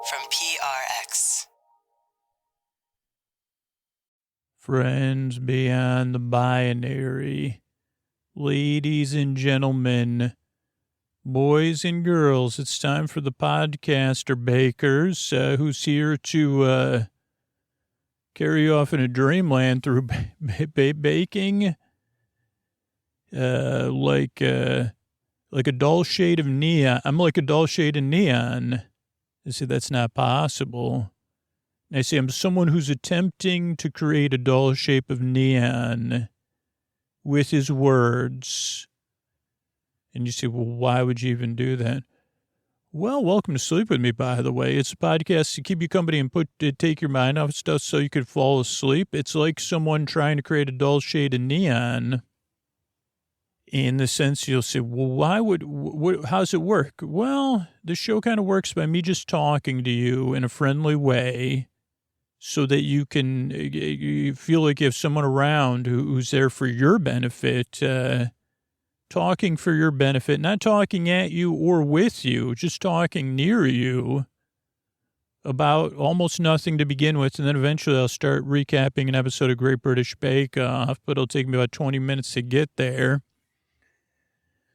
from PRX. Friends beyond the binary, ladies and gentlemen, boys and girls, it's time for the podcaster bakers who's here to carry you off in a dreamland through baking like a dull shade of neon. I'm like a dull shade of neon. I say that's not possible. I say I'm someone who's attempting to create a dull shape of neon with his words. And you say, well, why would you even do that? Well, welcome to Sleep With Me, by the way. It's a podcast to keep you company and take your mind off stuff so you could fall asleep. It's like someone trying to create a dull shade of neon. In the sense you'll say, well, how's it work? Well, the show kind of works by me just talking to you in a friendly way so that you feel like you have someone around who's there for your benefit, talking for your benefit, not talking at you or with you, just talking near you about almost nothing to begin with. And then eventually I'll start recapping an episode of Great British Bake Off, but it'll take me about 20 minutes to get there.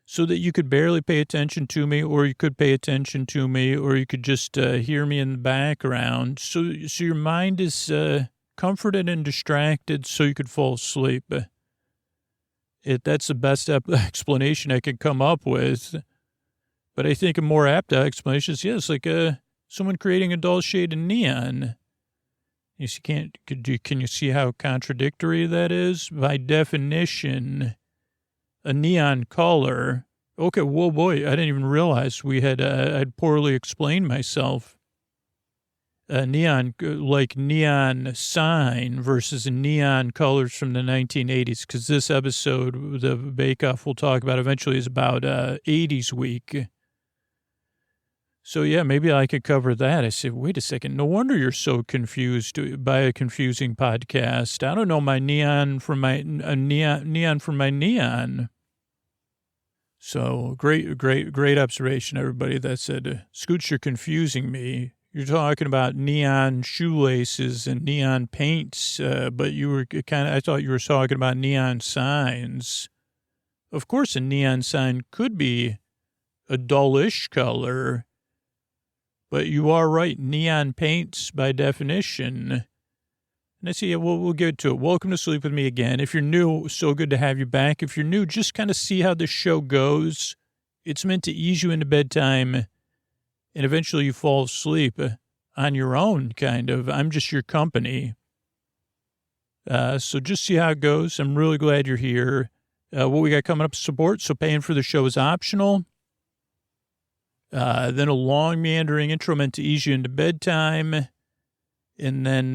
So that you could barely pay attention to me, or you could pay attention to me, or you could just hear me in the background. So your mind is comforted and distracted so you could fall asleep. That's the best explanation I could come up with. But I think a more apt explanation is, yes, like someone creating a dull shade of neon. You see, can you see how contradictory that is? By definition, a neon color. Okay, whoa, boy, I didn't even realize I'd poorly explained myself. A neon, like neon sign versus neon colors from the 1980s, because this episode, the Bake Off we'll talk about eventually, is about 80s week. So, yeah, maybe I could cover that. I said, wait a second, no wonder you're so confused by a confusing podcast. I don't know my neon from my neon from my neon. So, great observation, everybody. That said, Scooch, you're confusing me. You're talking about neon shoelaces and neon paints, but you were I thought you were talking about neon signs. Of course, a neon sign could be a dullish color, but you are right. Neon paints, by definition. And I say, yeah, we'll get to it. Welcome to Sleep With Me again. If you're new, so good to have you back. If you're new, just kind of see how this show goes. It's meant to ease you into bedtime, and eventually you fall asleep on your own, kind of. I'm just your company. So just see how it goes. I'm really glad you're here. What we got coming up is support, so paying for the show is optional. Then a long meandering intro meant to ease you into bedtime. And then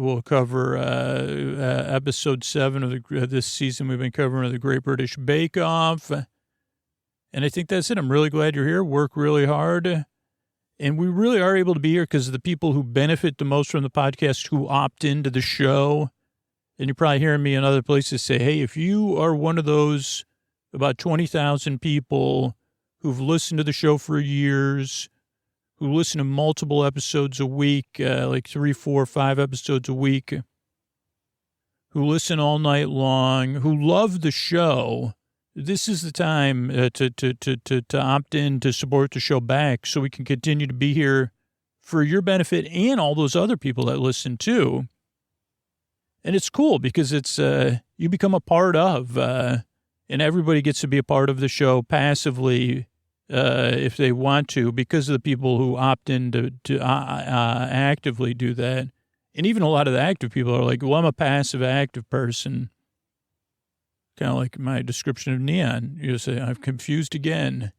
we'll cover episode 7 of this season. We've been covering the Great British Bake Off. And I think that's it. I'm really glad you're here. Work really hard. And we really are able to be here because of the people who benefit the most from the podcast who opt into the show. And you're probably hearing me in other places say, hey, if you are one of those about 20,000 people who've listened to the show for years, who listen to multiple episodes a week, like 3, 4, 5 episodes a week, who listen all night long, who love the show, this is the time to opt in to support the show back so we can continue to be here for your benefit and all those other people that listen too. And it's cool because it's you become a part of, and everybody gets to be a part of the show passively if they want to, because of the people who opt in to actively do that. And even a lot of the active people are like, well, I'm a passive active person. Kind of like my description of neon. You say, I'm confused again.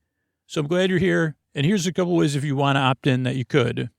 So I'm glad you're here. And here's a couple ways if you want to opt in that you could.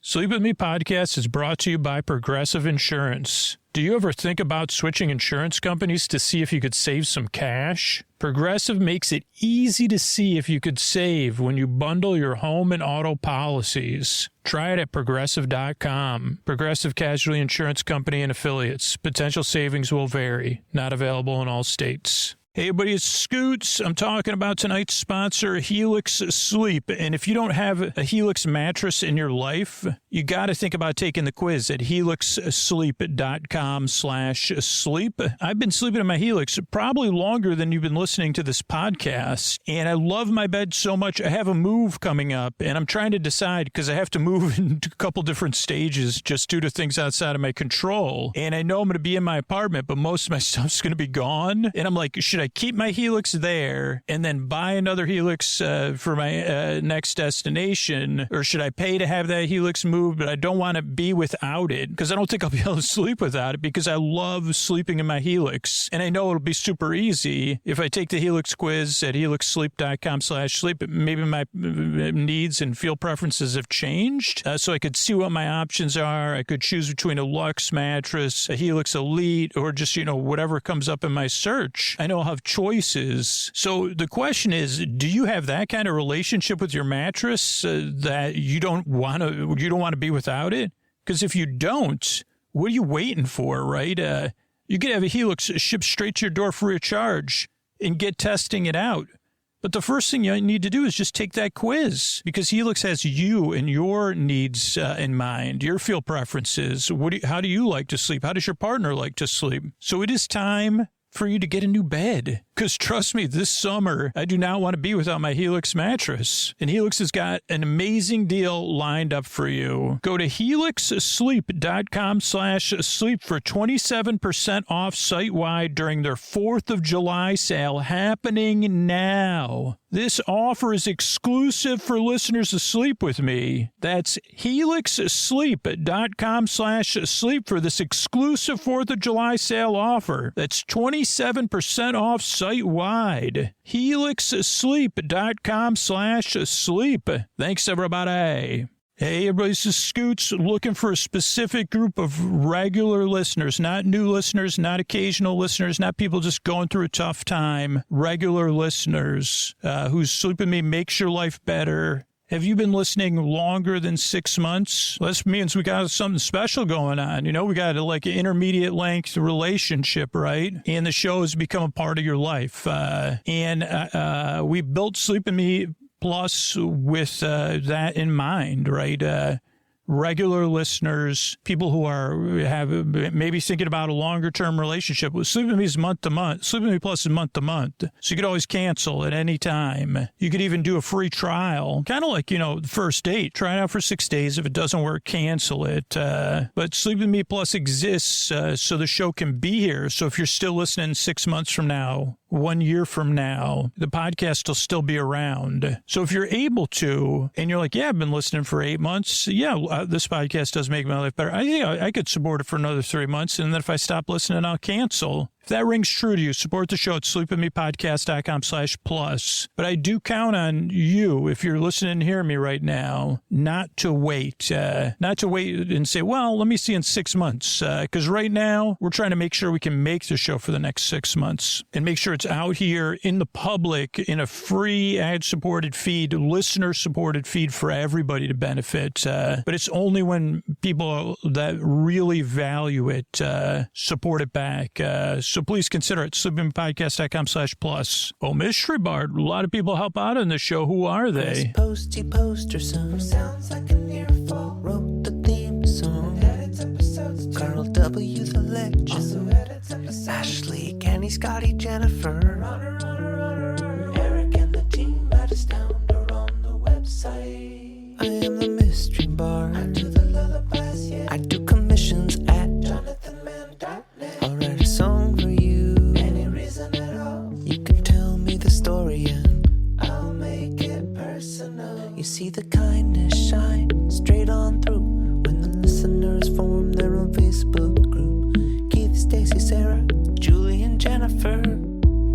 Sleep With Me podcast is brought to you by Progressive Insurance. Do you ever think about switching insurance companies to see if you could save some cash? Progressive makes it easy to see if you could save when you bundle your home and auto policies. Try it at Progressive.com. Progressive Casualty Insurance Company and Affiliates. Potential savings will vary. Not available in all states. Hey, everybody, it's Scoots. I'm talking about tonight's sponsor, Helix Sleep. And if you don't have a Helix mattress in your life, you got to think about taking the quiz at helixsleep.com/sleep. I've been sleeping in my Helix probably longer than you've been listening to this podcast. And I love my bed so much. I have a move coming up, and I'm trying to decide because I have to move in a couple different stages just due to things outside of my control. And I know I'm going to be in my apartment, but most of my stuff's going to be gone. And I'm like, should I keep my Helix there and then buy another Helix for my next destination? Or should I pay to have that Helix moved, but I don't want to be without it because I don't think I'll be able to sleep without it because I love sleeping in my Helix. And I know it'll be super easy if I take the Helix quiz at helixsleep.com/sleep. Maybe my needs and feel preferences have changed. So I could see what my options are. I could choose between a Luxe mattress, a Helix Elite, or just, whatever comes up in my search. I know I'll have choices. So the question is, do you have that kind of relationship with your mattress that you don't want to be without it? Because if you don't, what are you waiting for, right? You could have a Helix shipped straight to your door free of charge and get testing it out. But the first thing you need to do is just take that quiz because Helix has you and your needs in mind, your feel preferences. How do you like to sleep? How does your partner like to sleep? So it is time for you to get a new bed. Because trust me, this summer, I do not want to be without my Helix mattress. And Helix has got an amazing deal lined up for you. Go to helixsleep.com/sleep for 27% off site-wide during their 4th of July sale happening now. This offer is exclusive for listeners to Sleep With Me. That's helixsleep.com/sleep for this exclusive 4th of July sale offer. That's 27% off site-wide. helixsleep.com/sleep. Thanks, everybody. Hey, everybody, this is Scoots looking for a specific group of regular listeners, not new listeners, not occasional listeners, not people just going through a tough time. Regular listeners whose Sleep With Me makes your life better. Have you been listening longer than 6 months? Well, that means we got something special going on. We got an intermediate length relationship, right? And the show has become a part of your life. We built Sleep With Me Plus with that in mind, right? Regular listeners, people who have maybe thinking about a longer term relationship. Sleep With Me is month to month. Sleep With Me Plus is month to month. So you could always cancel at any time. You could even do a free trial, kind of like, the first date. Try it out for 6 days. If it doesn't work, cancel it. But Sleep With Me Plus exists so the show can be here. So if you're still listening 6 months from now, 1 year from now, the podcast will still be around. So if you're able to, and you're like, yeah, I've been listening for 8 months. This podcast does make my life better. I think I could support it for another 3 months. And then if I stop listening, I'll cancel. If that rings true to you, support the show at sleepwithmepodcast.com/plus. But I do count on you, if you're listening and hearing me right now, not to wait and say, well, let me see in 6 months. Because right now we're trying to make sure we can make the show for the next 6 months and make sure it's out here in the public in a free ad-supported feed, listener-supported feed for everybody to benefit. But it's only when people that really value it support it back. So please consider it. sleepwithmepodcast.com/plus. Oh, Mystery Bard. A lot of people help out on the show. Who are they? Posty poster son sounds like an earful. Wrote the theme song. Edits episodes. Carl W. the legend. Also edits episodes. Ashley, Kenny, Scotty, Jennifer. Runner. Eric and the team at Astound are on the website. I am the Mystery Bard. I do the lullabies, yeah. I do commissions at JonathanMann.net. I'll write a song for you. Any reason at all. You can tell me the story and I'll make it personal. You see the kindness shine straight on through when the listeners form their own Facebook group. Keith, Stacy, Sarah, Julie, and Jennifer.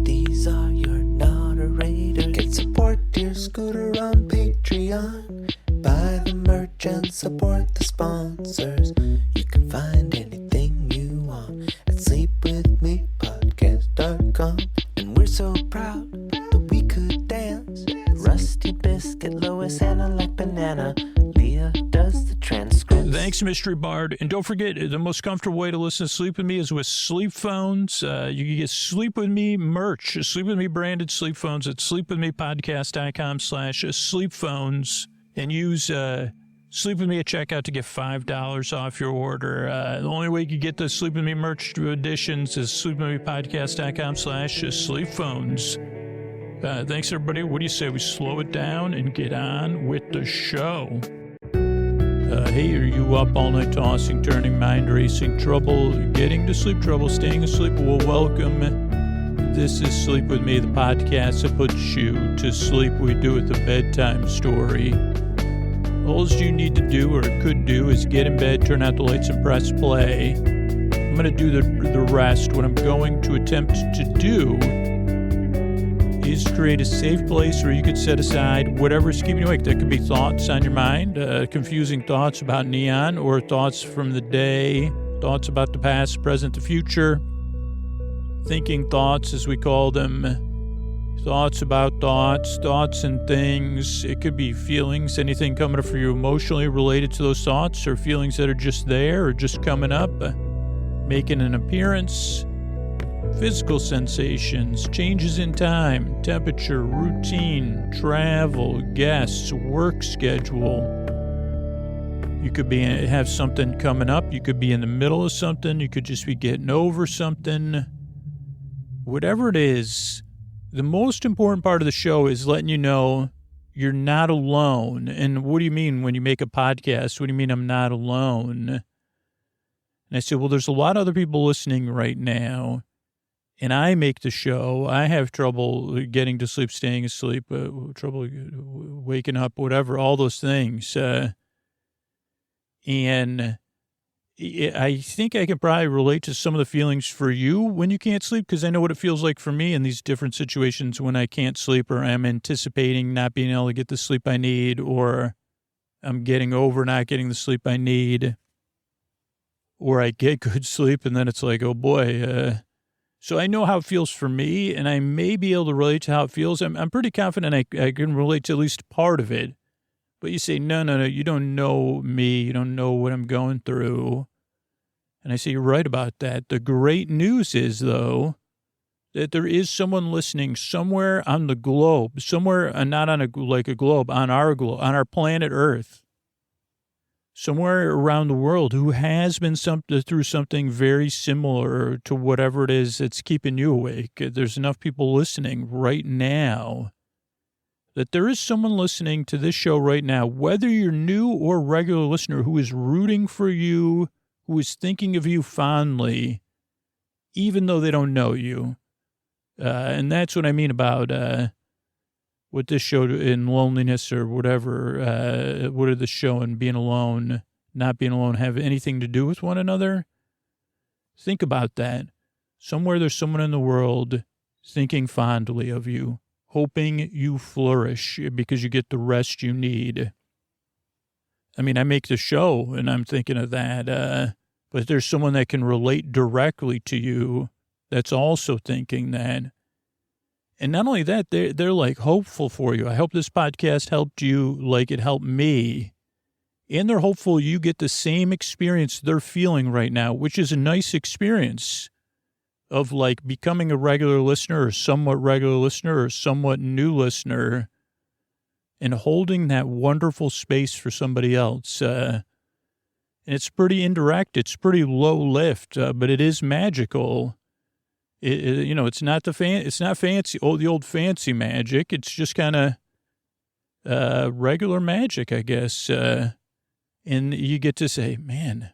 These are your moderators. Get support dear Scooter on Patreon. Buy the merch and support the sponsors. You can find anything you want at sleepwithmepodcast.com. And we're so proud that we could dance. Rusty Biscuit Lois, Anna like banana. Leah does the transcripts. Thanks, Mystery Bard. And don't forget, the most comfortable way to listen to Sleep With Me is with sleep phones. You can get Sleep With Me merch, Sleep With Me branded sleep phones at sleepwithmepodcast.com/sleep phones, and use Sleep With Me at checkout to get $5 off your order. The only way you can get the Sleep With Me merch editions is sleepwithmepodcast.com/sleep phones. Thanks, everybody. What do you say we slow it down and get on with the show? Hey, are you up all night tossing, turning, mind racing, trouble, getting to sleep, trouble, staying asleep? Well, welcome. This is Sleep With Me, the podcast that puts you to sleep. We do it the bedtime story. All you need to do, or could do, is get in bed, turn out the lights, and press play. I'm going to do the rest. What I'm going to attempt to do is create a safe place where you could set aside whatever's keeping you awake. That could be thoughts on your mind, confusing thoughts about neon, or thoughts from the day, thoughts about the past, present, the future, thinking thoughts, as we call them, thoughts about thoughts, thoughts and things. It could be feelings, anything coming up for you emotionally related to those thoughts, or feelings that are just there or just coming up, making an appearance. Physical sensations, changes in time, temperature, routine, travel, guests, work schedule. You could have something coming up. You could be in the middle of something. You could just be getting over something. Whatever it is, the most important part of the show is letting you know you're not alone. And what do you mean when you make a podcast? What do you mean I'm not alone? And I said, well, there's a lot of other people listening right now. And I make the show. I have trouble getting to sleep, staying asleep, trouble waking up, whatever, all those things. And I think I can probably relate to some of the feelings for you when you can't sleep, because I know what it feels like for me in these different situations when I can't sleep, or I'm anticipating not being able to get the sleep I need, or I'm getting over not getting the sleep I need, or I get good sleep and then it's like, oh boy, so I know how it feels for me, and I may be able to relate to how it feels. I'm pretty confident I can relate to at least part of it. But you say, no, you don't know me. You don't know what I'm going through. And I say, you're right about that. The great news is, though, that there is someone listening somewhere on the globe, somewhere, not on a globe, on our planet Earth, somewhere around the world, who has been through something very similar to whatever it is that's keeping you awake. There's enough people listening right now that there is someone listening to this show right now, whether you're new or regular listener, who is rooting for you, who is thinking of you fondly, even though they don't know you. And that's what I mean about what this show in loneliness or whatever, what did this show and being alone, not being alone, have anything to do with one another? Think about that. Somewhere there's someone in the world thinking fondly of you, hoping you flourish because you get the rest you need. I mean, I make the show and I'm thinking of that, but there's someone that can relate directly to you that's also thinking that. And not only that, they're like hopeful for you. I hope this podcast helped you like it helped me. And they're hopeful you get the same experience they're feeling right now, which is a nice experience of like becoming a regular listener or somewhat regular listener or somewhat new listener and holding that wonderful space for somebody else. And it's pretty indirect. It's pretty low lift, but it is magical. It's not it's not fancy, the old fancy magic. It's just kind of regular magic, I guess. And you get to say, man,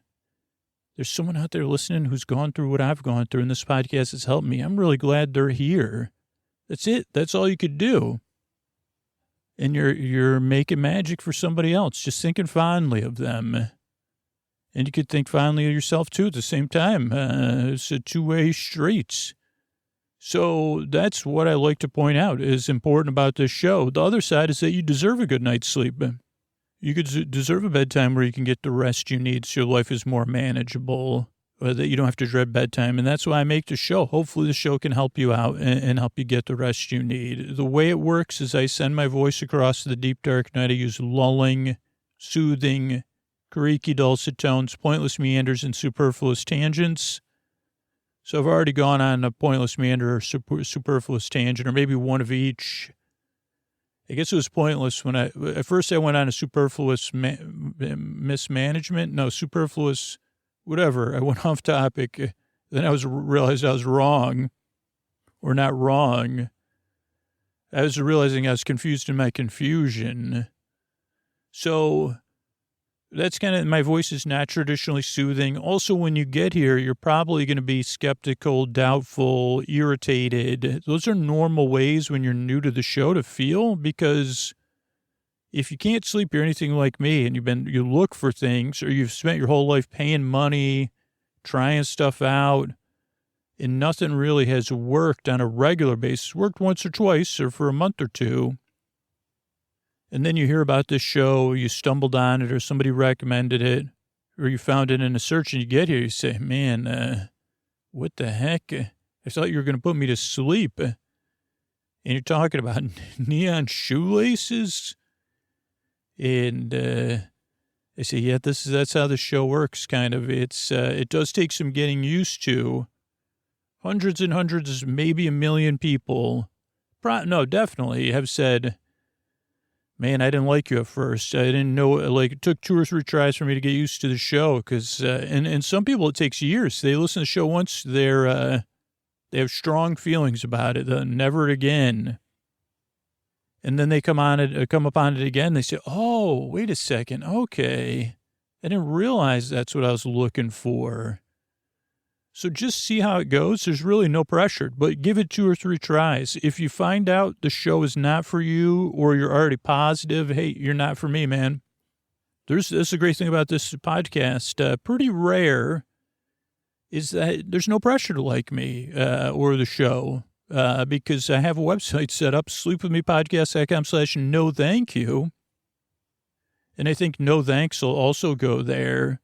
there's someone out there listening who's gone through what I've gone through, and this podcast has helped me. I'm really glad they're here. That's it. That's all you could do. And you're making magic for somebody else, just thinking fondly of them. And you could think fondly of yourself, too, at the same time. It's a two-way street. So that's what I like to point out is important about this show. The other side is that you deserve a good night's sleep. You could deserve a bedtime where you can get the rest you need so your life is more manageable. that you don't have to dread bedtime. And that's why I make the show. Hopefully the show can help you out and help you get the rest you need. The way it works is I send my voice across the deep, dark night. I use lulling, soothing, creaky, dulcet tones, pointless meanders, and superfluous tangents. So I've already gone on a pointless meander or superfluous tangent, or maybe one of each. I guess it was pointless when at first I went on a superfluous superfluous, whatever. I went off topic. Then I realized I was wrong, or not wrong. I was realizing I was confused in my confusion. So that's kind of, my voice is not traditionally soothing. Also, when you get here, you're probably going to be skeptical, doubtful, irritated. Those are normal ways when you're new to the show to feel, because if you can't sleep, you're anything like me, and you look for things, or you've spent your whole life paying money, trying stuff out, and nothing really has worked on a regular basis, worked once or twice or for a month or two. And then you hear about this show, you stumbled on it, or somebody recommended it, or you found it in a search, and you get here, you say, man, what the heck? I thought you were going to put me to sleep. And you're talking about neon shoelaces? And I say, yeah, that's how the show works, kind of. It does take some getting used to. Hundreds and hundreds, maybe a million people, definitely have said, man, I didn't like you at first. I didn't know, like, it took 2 or 3 tries for me to get used to the show. Because, and some people, it takes years. They listen to the show once, they have strong feelings about it. Never again. And then they come upon it again. They say, oh, wait a second. Okay. I didn't realize that's what I was looking for. So just see how it goes. There's really no pressure, but give it 2 or 3 tries. If you find out the show is not for you, or you're already positive, hey, you're not for me, man. That's the great thing about this podcast. Pretty rare is that there's no pressure to like me or the show because I have a website set up, sleepwithmepodcast.com/no thank you. And I think no thanks will also go there,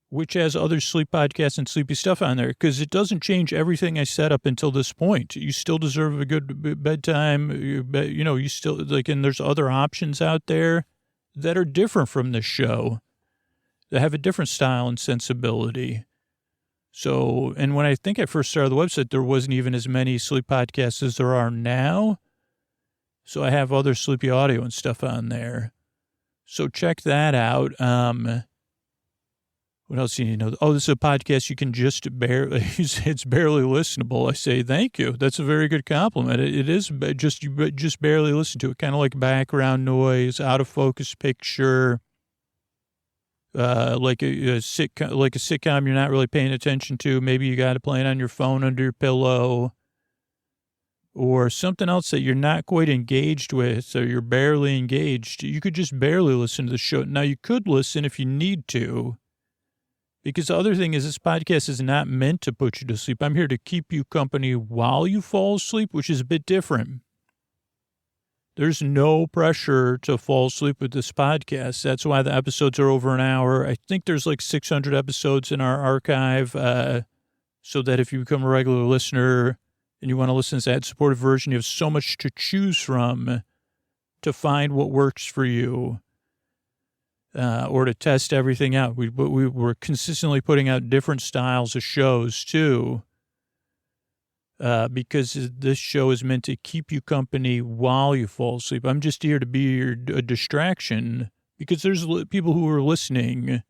which has other sleep podcasts and sleepy stuff on there, because it doesn't change everything I said up until this point. You still deserve a good bedtime. You still, like, and there's other options out there that are different from this show, that have a different style and sensibility. So, and when I think I first started the website, there wasn't even as many sleep podcasts as there are now. So I have other sleepy audio and stuff on there. So check that out. What else do you need to know? Oh, this is a podcast you can just it's barely listenable. I say, thank you. That's a very good compliment. It is you just barely listen to it. Kind of like background noise, out of focus picture, like a sitcom you're not really paying attention to. Maybe you got it playing on your phone under your pillow, or something else that you're not quite engaged with, or you're barely engaged. You could just barely listen to the show. Now, you could listen if you need to. Because the other thing is, this podcast is not meant to put you to sleep. I'm here to keep you company while you fall asleep, which is a bit different. There's no pressure to fall asleep with this podcast. That's why the episodes are over an hour. I think there's like 600 episodes in our archive, so that if you become a regular listener and you want to listen to the ad-supported version, you have so much to choose from to find what works for you. Or to test everything out. We're consistently putting out different styles of shows, too, because this show is meant to keep you company while you fall asleep. I'm just here to be a distraction, because there's people who are listening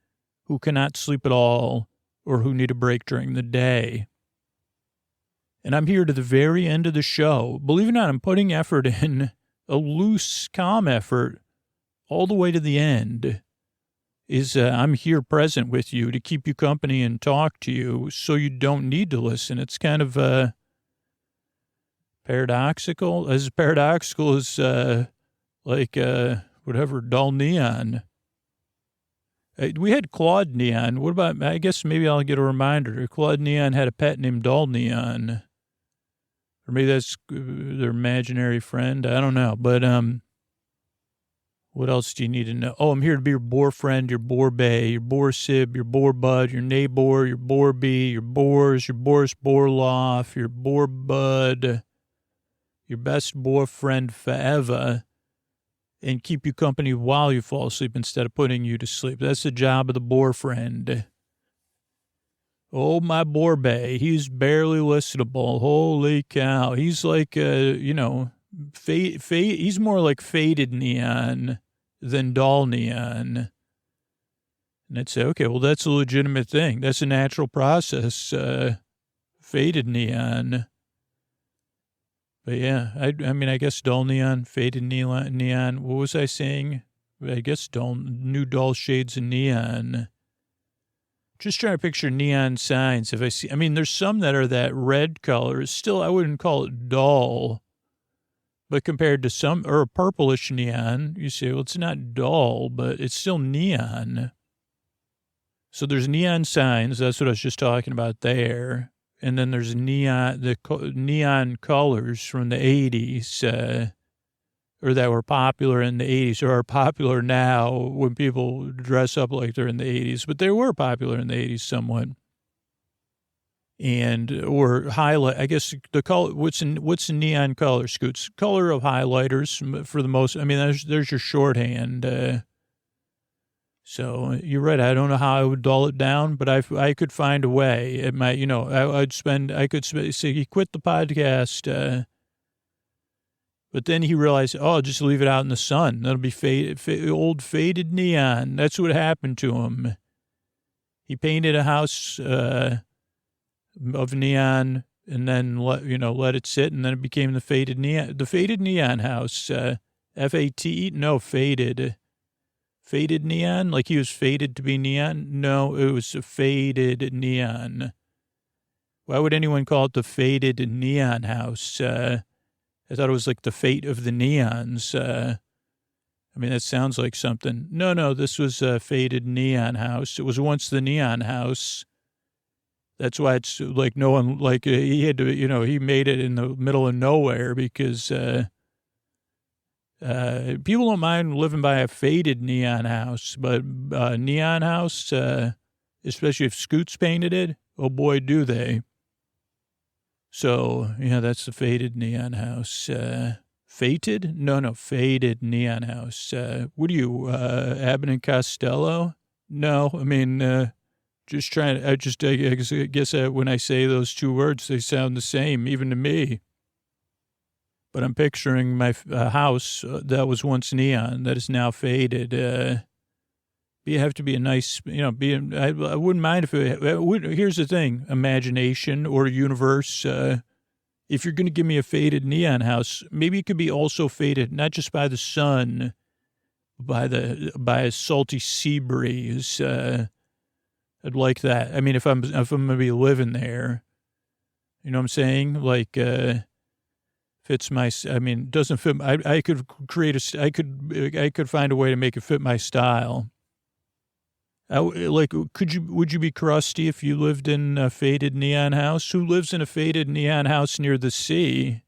who cannot sleep at all, or who need a break during the day. And I'm here to the very end of the show. Believe it or not, I'm putting effort in, a loose, calm effort, all the way to the end. I'm here present with you to keep you company and talk to you, so you don't need to listen. It's kind of paradoxical, as paradoxical as whatever, dull neon. We had Claude Neon. What about, I guess maybe I'll get a reminder. Claude Neon had a pet named Dull Neon. Or maybe that's their imaginary friend. I don't know. But What else do you need to know? Oh, I'm here to be your boyfriend, your borbay, your borsib, your borbud, your neighbor, your borby, your bors, your Boris Borloff, your borbud, your best boyfriend forever, and keep you company while you fall asleep instead of putting you to sleep. That's the job of the boyfriend. Oh, my borbay, he's barely listenable. Holy cow. He's like, he's more like faded neon than dull neon. And I'd say, okay, well, that's a legitimate thing. That's a natural process, faded neon. But yeah, I mean, I guess dull neon, faded neon. What was I saying? I guess new dull shades of neon. Just trying to picture neon signs. I mean, there's some that are that red color. Still, I wouldn't call it dull. But compared to some, or a purplish neon, you say, well, it's not dull, but it's still neon. So there's neon signs. That's what I was just talking about there. And then there's neon colors from the 80s, or that were popular in the 80s, or are popular now when people dress up like they're in the 80s. But they were popular in the 80s somewhat. Or highlight, I guess the color, what's the neon color, Scoots? Color of highlighters for the most, I mean, there's your shorthand. So you're right. I don't know how I would dull it down, but I could find a way. It might, I could say he quit the podcast, but then he realized, just leave it out in the sun. That'll be old faded neon. That's what happened to him. He painted a house, of neon, and then let it sit, and then it became the faded neon house. F-A-T-E? No, faded neon, like he was fated to be neon. No, it was a faded neon. Why would anyone call it the faded neon house? I thought it was like the fate of the neons. I mean, that sounds like something. No, this was a faded neon house. It was once the neon house. That's why it's like no one, like he had to, he made it in the middle of nowhere because people don't mind living by a faded neon house, but neon house, especially if Scoots painted it, oh boy, do they. So, yeah, that's the faded neon house. Fated? No, faded neon house. What are you, Abbott and Costello? No, I mean, just trying, I guess when I say those two words, they sound the same, even to me. But I'm picturing my house that was once neon, that is now faded. You have to be a nice, I wouldn't mind if here's the thing, imagination or universe. If you're going to give me a faded neon house, maybe it could be also faded, not just by the sun, by a salty sea breeze. I'd like that. I mean, if I'm going to be living there, you know what I'm saying? Like, fits my, I mean, doesn't fit. I could create I could find a way to make it fit my style. Would you be crusty if you lived in a faded neon house? Who lives in a faded neon house near the sea?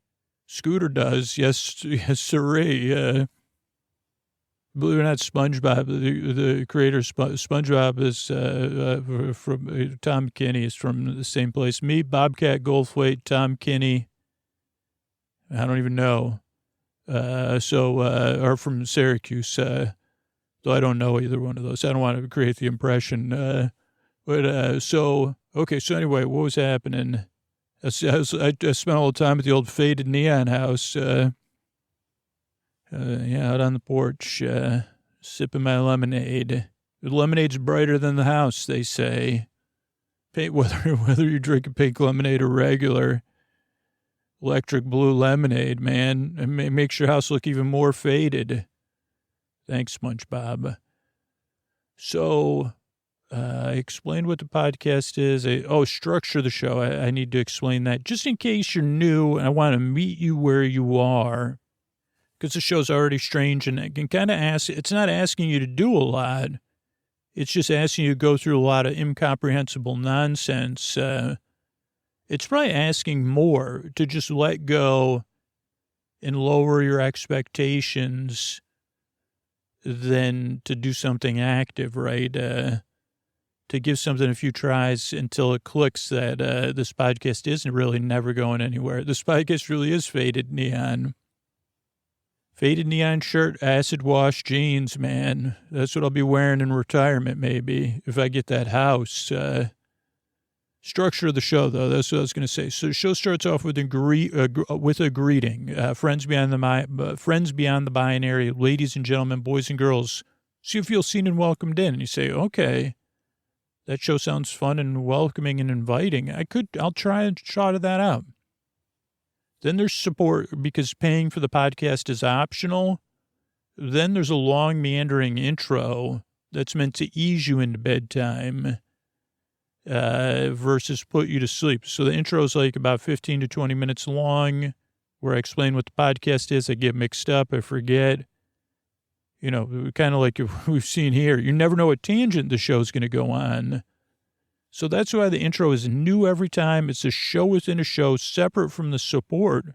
Scooter does. Yes, sirree. Believe it or not, SpongeBob, the creator of SpongeBob is from Tom Kenny is from the same place. Me, Bobcat Goldthwait, Tom Kenny. I don't even know. Or from Syracuse. Though I don't know either one of those. I don't want to create the impression. Okay. So anyway, what was happening? I spent all the time at the old faded neon house. Out on the porch, sipping my lemonade. The lemonade's brighter than the house, they say. Whether you drink a pink lemonade or regular electric blue lemonade, man, it makes your house look even more faded. Thanks, SpongeBob. So, I explained what the podcast is. Structure the show. I need to explain that just in case you're new and I want to meet you where you are. Because the show's already strange and it can kind of it's not asking you to do a lot. It's just asking you to go through a lot of incomprehensible nonsense. It's probably asking more to just let go and lower your expectations than to do something active, right? To give something a few tries until it clicks that this podcast isn't really never going anywhere. This podcast really is Faded Neon. Faded neon shirt, acid wash jeans, man. That's what I'll be wearing in retirement, maybe, if I get that house. Structure of the show, though, that's what I was going to say. So the show starts off with a greeting. Friends beyond the binary, ladies and gentlemen, boys and girls. So you feel seen and welcomed in. And you say, okay, that show sounds fun and welcoming and inviting. I'll try and trot that out. Then there's support because paying for the podcast is optional. Then there's a long meandering intro that's meant to ease you into bedtime versus put you to sleep. So the intro is like about 15 to 20 minutes long where I explain what the podcast is. I get mixed up. I forget. You know, kind of like we've seen here. You never know what tangent the show's going to go on. So that's why the intro is new every time. It's a show within a show, separate from the support,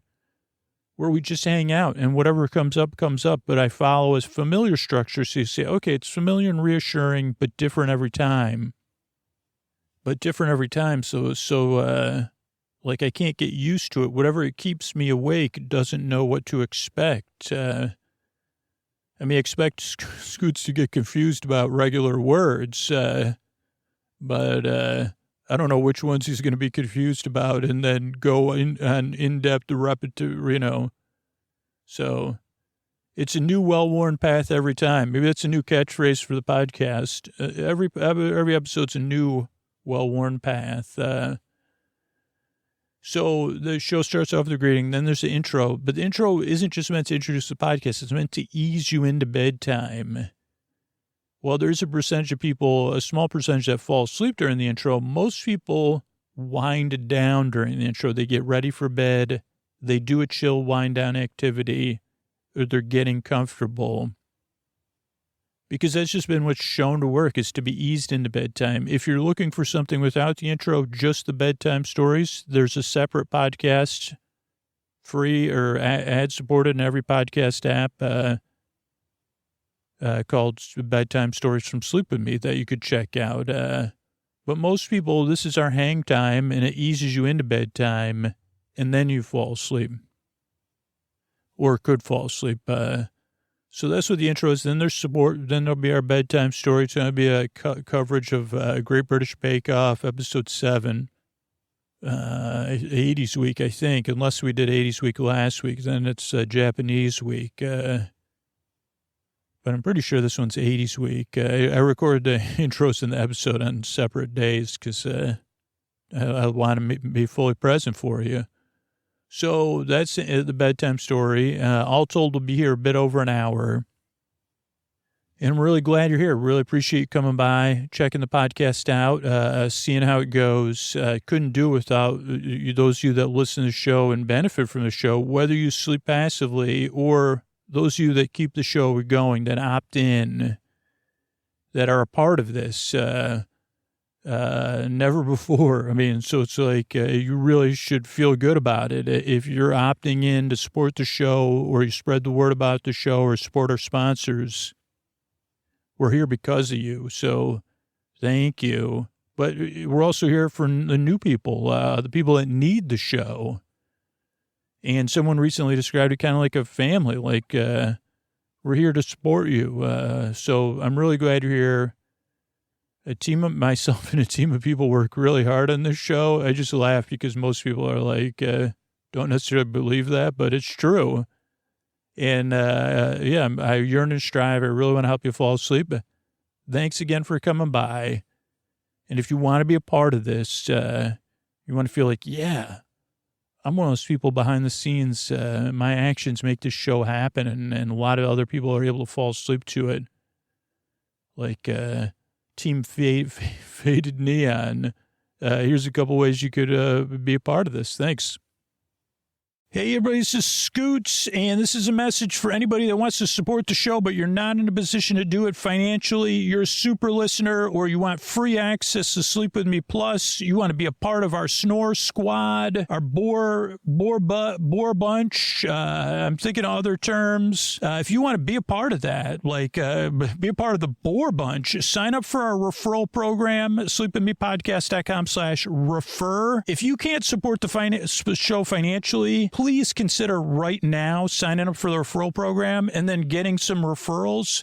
where we just hang out and whatever comes up, comes up. But I follow a familiar structure. So you say, okay, it's familiar and reassuring, but different every time. So like I can't get used to it. Whatever it keeps me awake doesn't know what to expect. I expect Scoots to get confused about regular words, but I don't know which ones he's going to be confused about and then go on in-depth repetitive, you know. So it's a new well-worn path every time. Maybe that's a new catchphrase for the podcast. Every episode's a new well-worn path. So the show starts off with a greeting, then there's the intro. But the intro isn't just meant to introduce the podcast. It's meant to ease you into bedtime. Well, there's a percentage of people, a small percentage that fall asleep during the intro. Most people wind down during the intro. They get ready for bed. They do a chill wind down activity, or they're getting comfortable. Because that's just been what's shown to work, is to be eased into bedtime. If you're looking for something without the intro, just the bedtime stories, there's a separate podcast, free or ad-supported in every podcast app, called Bedtime Stories from Sleep With Me that you could check out. But most people, this is our hang time, and it eases you into bedtime, and then you fall asleep. Or could fall asleep. So that's what the intro is. Then there's support. Then there'll be our bedtime story. It's going to be a coverage of Great British Bake Off, episode 7. 80s week, I think, unless we did 80s week last week. Then it's Japanese week. But I'm pretty sure this one's 80s week. I recorded the intros in the episode on separate days because I want to be fully present for you. So that's the bedtime story. All told, we'll be here a bit over an hour. And I'm really glad you're here. Really appreciate you coming by, checking the podcast out, seeing how it goes. Couldn't do it without those of you that listen to the show and benefit from the show, whether you sleep passively or those of you that keep the show going, that opt in, that are a part of this. Never before. So it's like you really should feel good about it. If you're opting in to support the show, or you spread the word about the show, or support our sponsors, we're here because of you. So thank you. But we're also here for the new people, the people that need the show. And someone recently described it kind of like a family, like we're here to support you. So I'm really glad you're here. Myself and a team of people work really hard on this show. I just laugh because most people are like, don't necessarily believe that, but it's true. And I yearn and strive. I really want to help you fall asleep. Thanks again for coming by. And if you want to be a part of this, you want to feel like, yeah, I'm one of those people behind the scenes. My actions make this show happen, and a lot of other people are able to fall asleep to it. Like Team Faded Neon. Here's a couple ways you could be a part of this. Thanks. Hey, everybody, this is Scoots, and this is a message for anybody that wants to support the show, but you're not in a position to do it financially. You're a super listener, or you want free access to Sleep With Me Plus. You want to be a part of our Snore Squad, our Boar Bunch. I'm thinking of other terms. If you want to be a part of that, like be a part of the Boar Bunch, sign up for our referral program, sleepwithmepodcast.com/refer. If you can't support the show financially, please consider right now signing up for the referral program and then getting some referrals.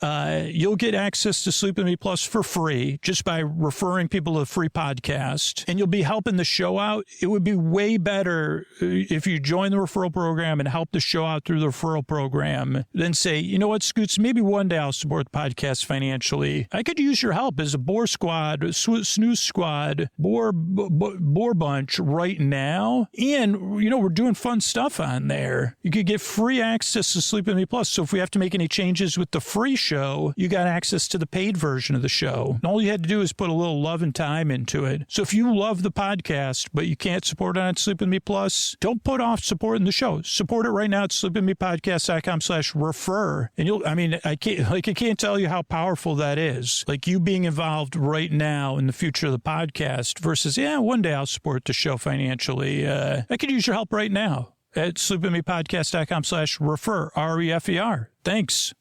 You'll get access to Sleep With Me Plus for free just by referring people to the free podcast, and you'll be helping the show out. It would be way better if you join the referral program and help the show out through the referral program than say, you know what, Scoots, maybe one day I'll support the podcast financially. I could use your help as a Boar Squad, Snooze Squad, Boar Bunch right now. And, you know, we're doing fun stuff on there. You could get free access to Sleep With Me Plus. So if we have to make any changes with the free show, you got access to the paid version of the show. And all you had to do is put a little love and time into it. So if you love the podcast, but you can't support it on Sleep With Me Plus, don't put off supporting the show. Support it right now at sleepwithmepodcast.com/refer. And I can't tell you how powerful that is. Like you being involved right now in the future of the podcast versus, one day I'll support the show financially. I could use your help right now at sleepwithmepodcast.com/refer, REFER. Thanks.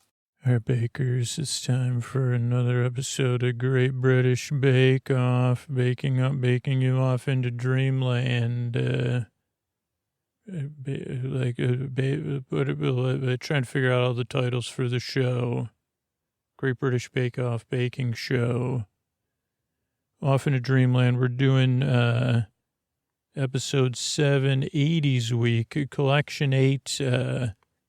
All right, bakers, it's time for another episode of Great British Bake Off, baking you off into dreamland. Trying to figure out all the titles for the show. Great British Bake Off baking show. Off into dreamland. We're doing Episode 7, 80s Week, Collection 8.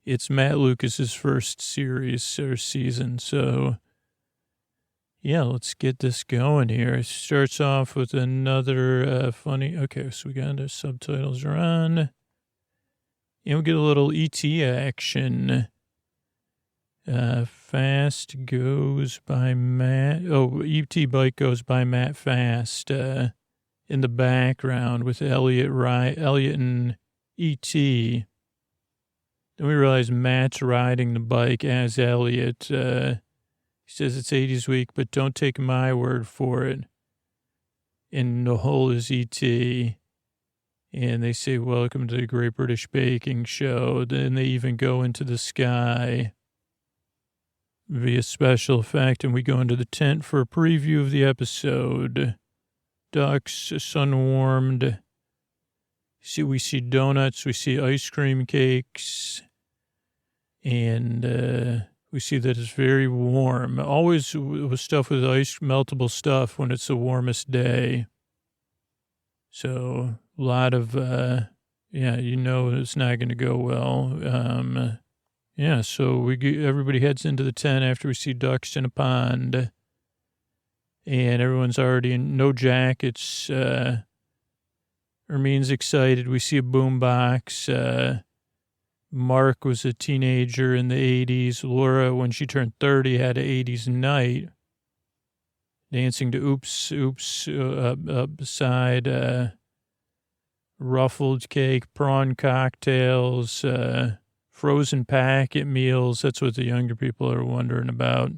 It's Matt Lucas's first series or season. So, yeah, let's get this going here. It starts off with another funny. Okay, so we got the subtitles are on. And we get a little ET action. Fast goes by Matt. Oh, ET bike goes by Matt Fast. In the background with Elliot and E.T. Then we realize Matt's riding the bike as Elliot. He says it's 80s week, but don't take my word for it. And the whole is E.T. And they say, welcome to the Great British Baking Show. Then they even go into the sky via special effect. And we go into the tent for a preview of the episode. Ducks, sun-warmed. We see donuts, we see ice cream cakes, and we see that it's very warm. Always with stuff with ice, meltable stuff when it's the warmest day. So a lot of, it's not going to go well. So everybody heads into the tent after we see ducks in a pond. And everyone's already in no jackets. Ermine's excited. We see a boombox. Mark was a teenager in the 80s. Laura, when she turned 30, had an 80s night. Dancing to Oops, upside. Ruffled cake, prawn cocktails, frozen packet meals. That's what the younger people are wondering about.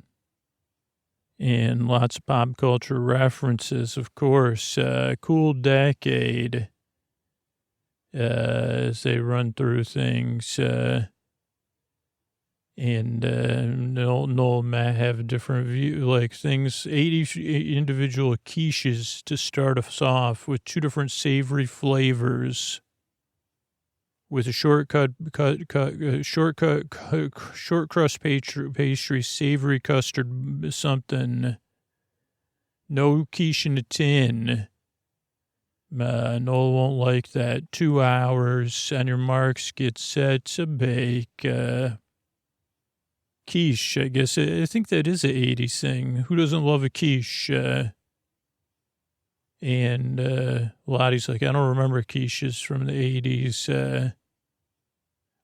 And lots of pop culture references, of course. Cool decade as they run through things. And Noel and Matt have a different view, like things, 80 individual quiches to start us off with 2 different savory flavors. With a short crust pastry, savory custard, something. No quiche in a tin. Noel won't like that. 2 hours on your marks, get set to bake. Quiche, I guess. I think that is an 80s thing. Who doesn't love a quiche? And Lottie's like, I don't remember quiches from the 80s.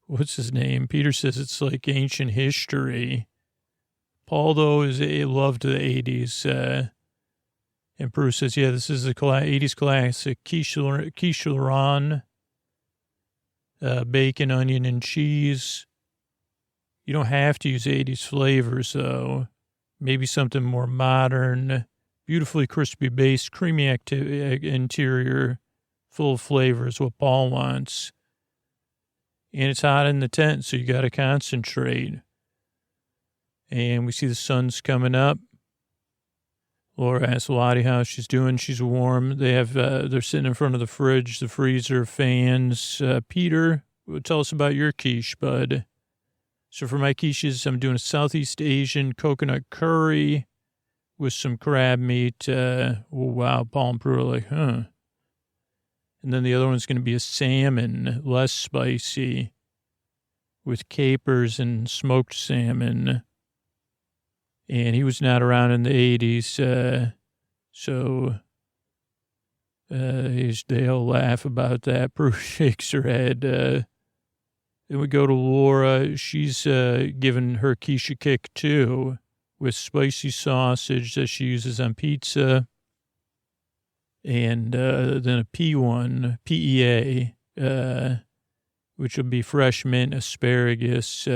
What's his name? Peter says it's like ancient history. Paul, though, loved the 80s. And Bruce says, yeah, this is a 80s classic. Quiche Laurent. bacon, onion, and cheese. You don't have to use 80s flavors, though. Maybe something more modern, beautifully crispy base, creamy interior, full of flavors, what Paul wants. And it's hot in the tent, so you got to concentrate. And we see the sun's coming up. Laura asks Lottie how she's doing. She's warm. They're sitting in front of the fridge, the freezer, fans. Peter, tell us about your quiche, bud. So for my quiches, I'm doing a Southeast Asian coconut curry with some crab meat. Oh, wow, Paul and Prue are like, huh. And then the other one's going to be a salmon, less spicy, with capers and smoked salmon. And he was not around in the 80s, so they'll laugh about that. Prue shakes her head. Then we go to Laura. She's given her quiche a kick, too, with spicy sausage that she uses on pizza. And then a P1, PEA, which will be fresh mint asparagus.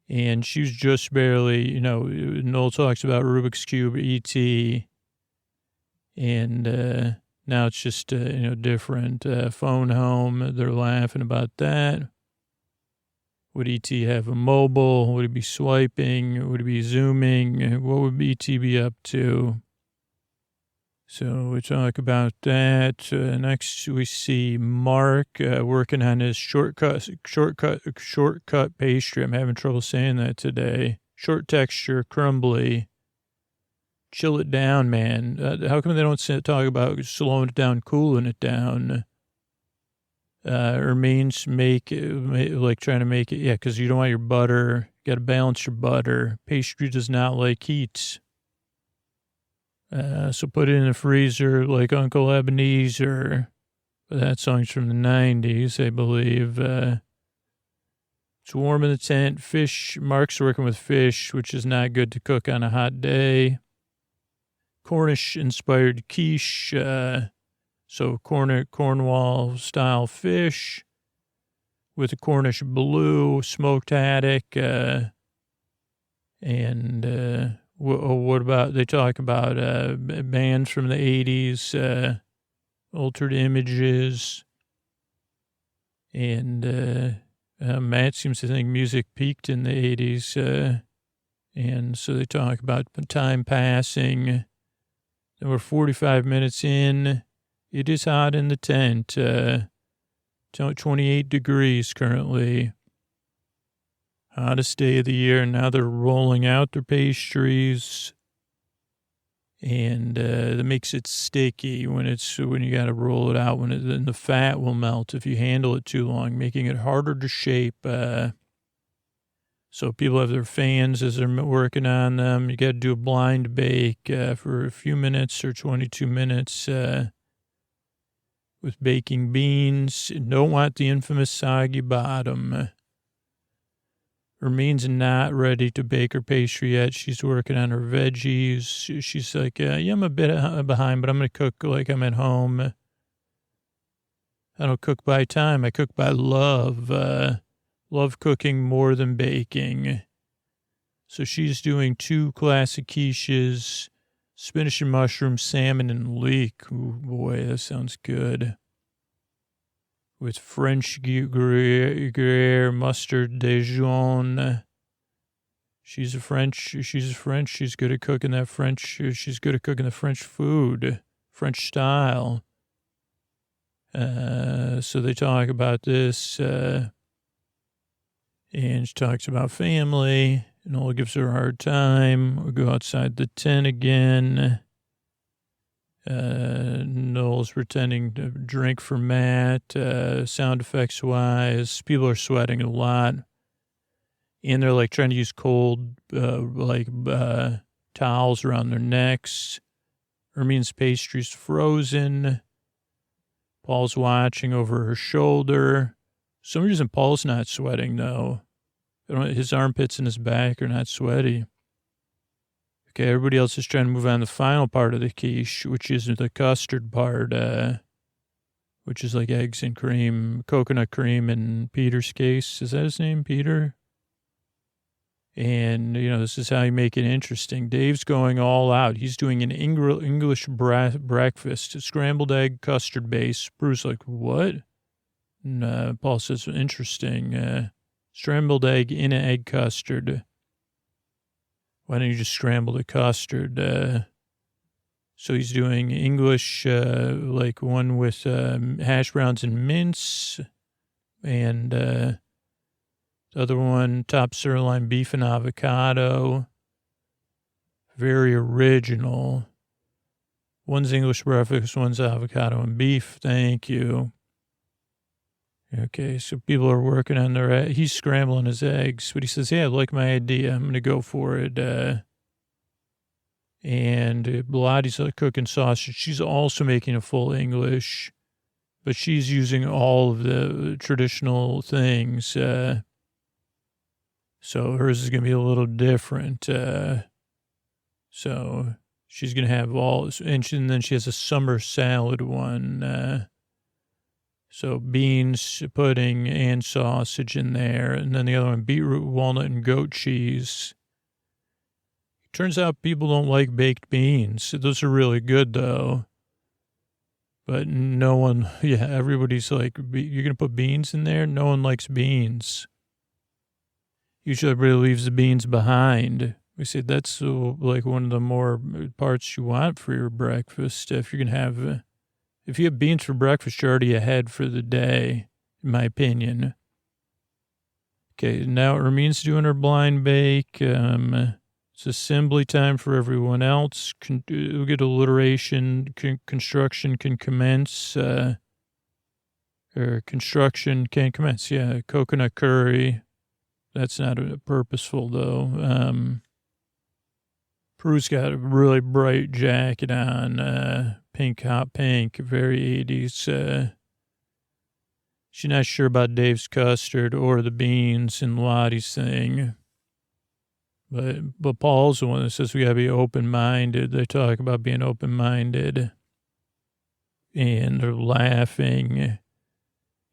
And she was just barely, Noel talks about Rubik's Cube, E.T., and now it's just, different. Phone home, they're laughing about that. Would E.T. have a mobile? Would he be swiping? Would he be zooming? What would E.T. be up to? So we talk about that. Next, we see Mark working on his shortcut pastry. I'm having trouble saying that today. Short texture, crumbly. Chill it down, man. How come they don't talk about slowing it down, cooling it down? Or means trying to make it, because you don't want your butter. You got to balance your butter. Pastry does not like heat. So put it in the freezer like Uncle Ebenezer. That song's from the 90s, I believe. It's warm in the tent. Fish, Mark's working with fish, which is not good to cook on a hot day. Cornish-inspired quiche. So Cornwall-style fish with a Cornish blue, smoked haddock, and... what about, they talk about bands from the 80s, altered images, and Matt seems to think music peaked in the 80s, and so they talk about time passing. Then we're 45 minutes in. It is hot in the tent, 28 degrees currently. Hottest day of the year, and now they're rolling out their pastries, and that makes it sticky when you got to roll it out. Then the fat will melt if you handle it too long, making it harder to shape. So people have their fans as they're working on them. You got to do a blind bake for a few minutes or 22 minutes with baking beans. You don't want the infamous soggy bottom. Hermine's not ready to bake her pastry yet. She's working on her veggies. She's like, yeah, I'm a bit behind, but I'm going to cook like I'm at home. I don't cook by time. I cook by love. Love cooking more than baking. So she's doing 2 classic quiches, spinach and mushroom, salmon and leek. Ooh, boy, that sounds good. With French Gruyere, mustard Dijon. She's French. She's good at cooking that French. She's good at cooking the French food, French style. So they talk about this, and she talks about family. Noel gives her a hard time. We go outside the tent again. Noel's pretending to drink for Matt, sound effects wise. People are sweating a lot. And they're like trying to use cold, towels around their necks. Hermine's pastry's frozen. Paul's watching over her shoulder. For some reason, Paul's not sweating, though. His armpits and his back are not sweaty. Okay, everybody else is trying to move on to the final part of the quiche, which is the custard part. which is like eggs and cream, coconut cream in Peter's case. Is that his name, Peter? And, this is how you make it interesting. Dave's going all out. He's doing an English breakfast, a scrambled egg custard base. Bruce's like, what? And Paul says, interesting. Scrambled egg in an egg custard. Why don't you just scramble the custard? So he's doing English, like one with hash browns and mince, and the other one, top sirloin beef and avocado. Very original. One's English breakfast, one's avocado and beef. Thank you. Okay, so people are working on he's scrambling his eggs, but he says, yeah, I like my idea. I'm going to go for it. And Lottie's cooking sausage. She's also making a full English, but she's using all of the traditional things. So hers is going to be a little different. So she's going to have and then she has a summer salad one. So beans, pudding, and sausage in there. And then the other one, beetroot, walnut, and goat cheese. Turns out people don't like baked beans. Those are really good, though. But no one, everybody's like, you're going to put beans in there? No one likes beans. Usually everybody leaves the beans behind. We say that's like one of the more parts you want for your breakfast. If you're going to have... If you have beans for breakfast, you're already ahead for the day, in my opinion. Okay, now Ermine's doing her blind bake. It's assembly time for everyone else. We'll get alliteration. Construction can commence. Or construction can commence. Yeah, coconut curry. That's not purposeful, though. Prue's got a really bright jacket on, pink, hot pink, very 80s. She's not sure about Dave's custard or the beans and Lottie's thing. But Paul's the one that says we got to be open-minded. They talk about being open-minded. And they're laughing.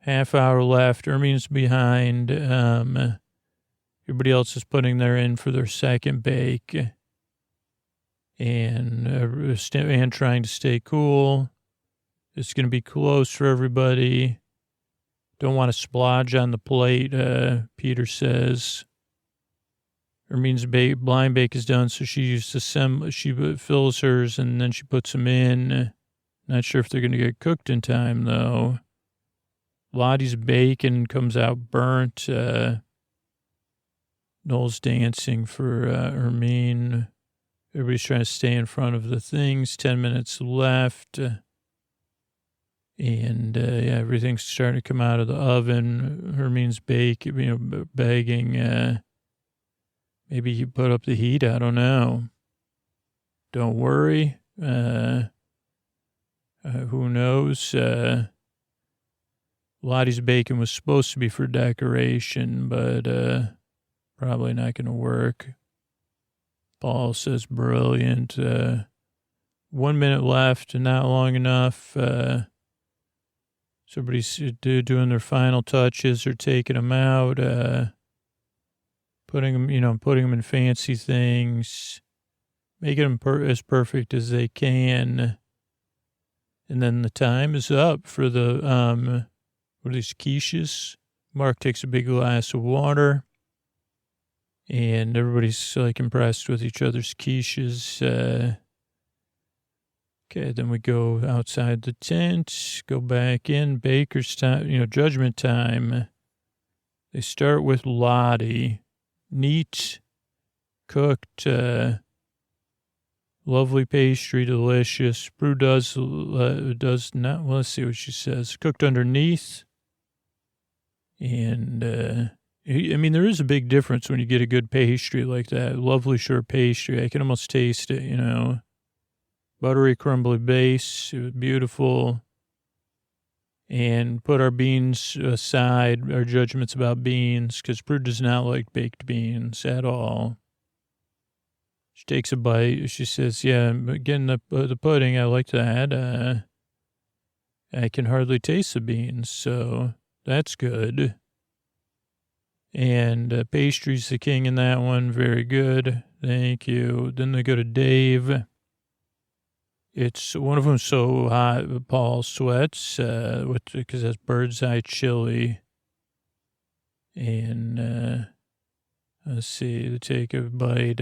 Half hour left. Ermine's behind. Everybody else is putting their in for their second bake. And trying to stay cool. It's going to be close for everybody. Don't want to splodge on the plate, Peter says. Ermine's blind bake is done, so she fills hers and then she puts them in. Not sure if they're going to get cooked in time, though. Lottie's bacon comes out burnt. Noel's dancing for Ermine. Everybody's trying to stay in front of the things. 10 minutes left. And, everything's starting to come out of the oven. Hermine's begging. Maybe you put up the heat. I don't know. Don't worry. Who knows? Lottie's bacon was supposed to be for decoration, but probably not going to work. Paul says, brilliant. 1 minute left, not long enough. So everybody's doing their final touches or taking them out, putting them in fancy things, making them as perfect as they can. And then the time is up for the, what are these quiches? Mark takes a big glass of water. And everybody's like impressed with each other's quiches. Okay, then we go outside the tent, go back in, baker's time, judgment time. They start with Lottie. Neat, cooked, lovely pastry, delicious. Prue does not, well, let's see what she says. Cooked underneath. And, there is a big difference when you get a good pastry like that. Lovely short pastry. I can almost taste it, Buttery, crumbly base. It was beautiful. And put our beans aside, our judgments about beans, because Prue does not like baked beans at all. She takes a bite. She says, yeah, getting the pudding, I like that. I can hardly taste the beans, so that's good. And pastry's the king in that one. Very good. Thank you. Then they go to Dave. It's one of them so hot, Paul sweats, because that's bird's eye chili. And let's see, they take a bite.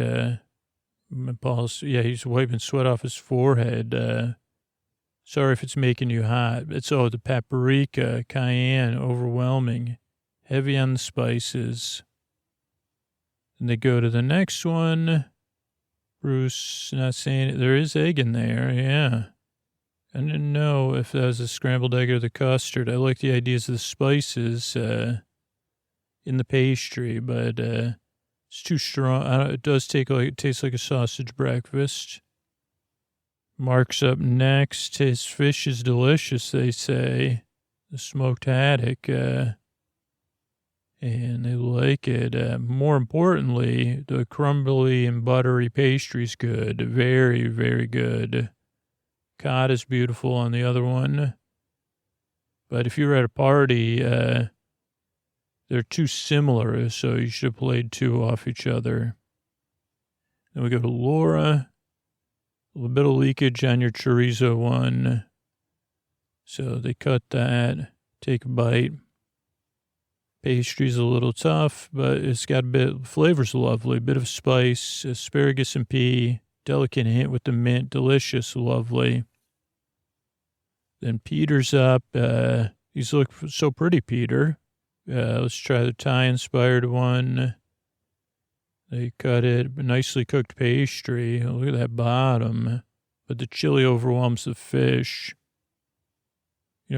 Paul's, yeah, he's wiping sweat off his forehead. Sorry if it's making you hot. It's, the paprika, cayenne, overwhelming. Heavy on the spices. And they go to the next one. Bruce not saying it. There is egg in there, yeah. I didn't know if that was a scrambled egg or the custard. I like the ideas of the spices in the pastry, but it's too strong. It does taste like a sausage breakfast. Mark's up next. His fish is delicious, they say. The smoked haddock. And they like it. More importantly, the crumbly and buttery pastry's good. Very, very good. Cod is beautiful on the other one. But if you're at a party, they're too similar, so you should have played two off each other. Then we go to Laura. A little bit of leakage on your chorizo one. So they cut that. Take a bite. Pastry's a little tough, but it's got a bit, flavor's lovely, a bit of spice, asparagus and pea, delicate hint with the mint, delicious, lovely. Then Peter's up. He's looking so pretty, Peter. Let's try the Thai-inspired one. They cut it, nicely cooked pastry. Look at that bottom. But the chili overwhelms the fish.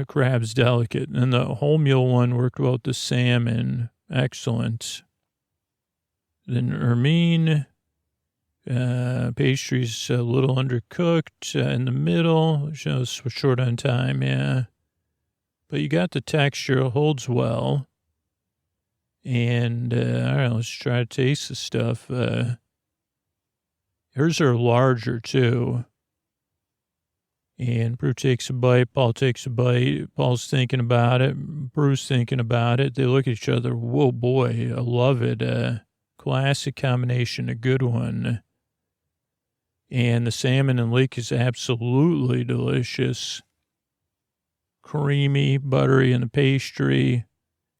Crab's delicate. And the wholemeal one worked well with the salmon. Excellent. Then Hermine. Pastry's a little undercooked in the middle. Shows short on time, yeah. But you got the texture. It holds well. And, all right, let's try to taste the stuff. Hers are larger, too. And Bruce takes a bite. Paul takes a bite. Paul's thinking about it. Bruce thinking about it. They look at each other. Whoa, boy, I love it. Classic combination, a good one. And the salmon and leek is absolutely delicious. Creamy, buttery in the pastry.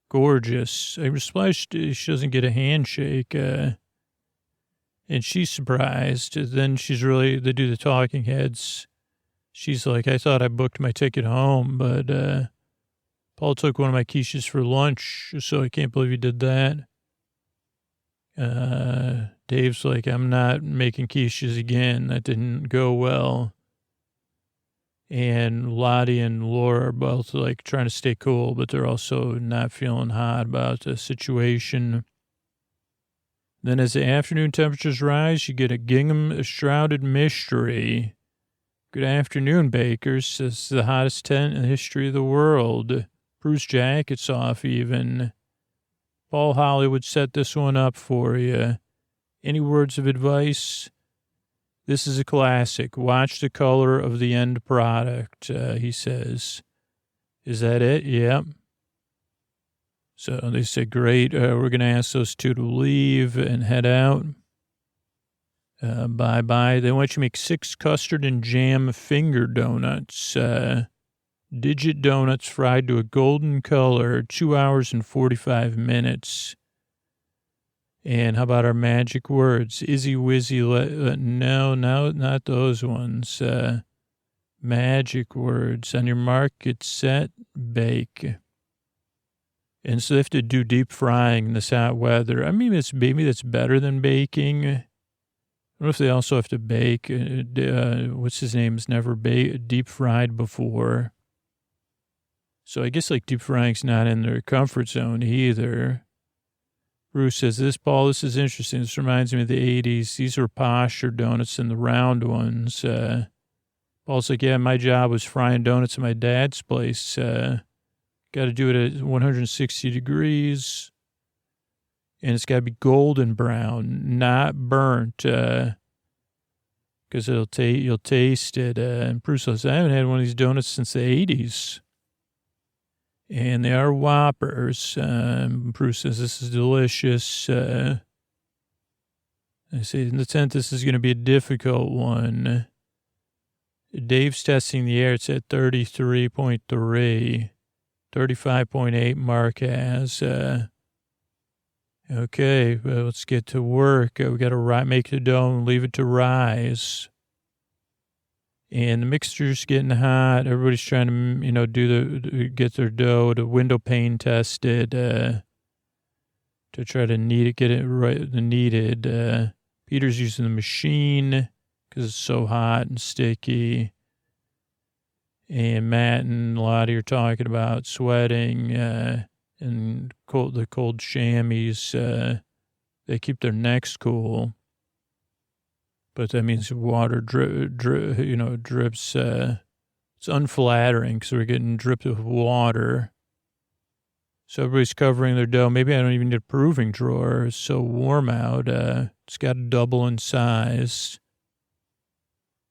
Gorgeous. I was surprised she doesn't get a handshake. And she's surprised. Then they do the talking heads. She's like, I thought I booked my ticket home, but Paul took one of my quiches for lunch, so I can't believe he did that. Dave's like, I'm not making quiches again. That didn't go well. And Lottie and Laura are both like trying to stay cool, but they're also not feeling hot about the situation. Then as the afternoon temperatures rise, you get a gingham-shrouded mystery. Good afternoon, bakers. This is the hottest tent in the history of the world. Bruce jacket's off even. Paul Hollywood set this one up for you. Any words of advice? This is a classic. Watch the color of the end product, he says. Is that it? Yep. So they said, great. We're going to ask those two to leave and head out. Bye-bye. They want you to make 6 custard and jam finger donuts. Digit donuts fried to a golden color, 2 hours and 45 minutes. And how about our magic words? Izzy Wizzy, no, not those ones. Magic words. On your mark, get set, bake. And so they have to do deep frying in this hot weather. I mean, maybe that's better than baking. I don't know if they also have to bake. What's his name? Has never deep fried before. So I guess like deep frying's not in their comfort zone either. Bruce says, this is interesting. This reminds me of the 80s. These are posher donuts and the round ones. Paul's like, yeah, my job was frying donuts at my dad's place. Got to do it at 160 degrees. And it's got to be golden brown, not burnt, because you'll taste it. And Bruce says, I haven't had one of these donuts since the 80s. And they are Whoppers. Bruce says this is delicious. I say in the tent, this is going to be a difficult one. Dave's testing the air. It's at 33.3. 35.8 Mark has. Okay, well, let's get to work. We got to make the dough and leave it to rise. And the mixture's getting hot. Everybody's trying to, get their dough, the window pane tested, to try to get it right, the kneaded. Peter's using the machine because it's so hot and sticky. And Matt and Lottie are talking about sweating, and the cold chamois. They keep their necks cool. But that means water drips. It's unflattering because we're getting dripped with water. So everybody's covering their dough. Maybe I don't even need a proving drawer. It's so warm out. It's got to double in size.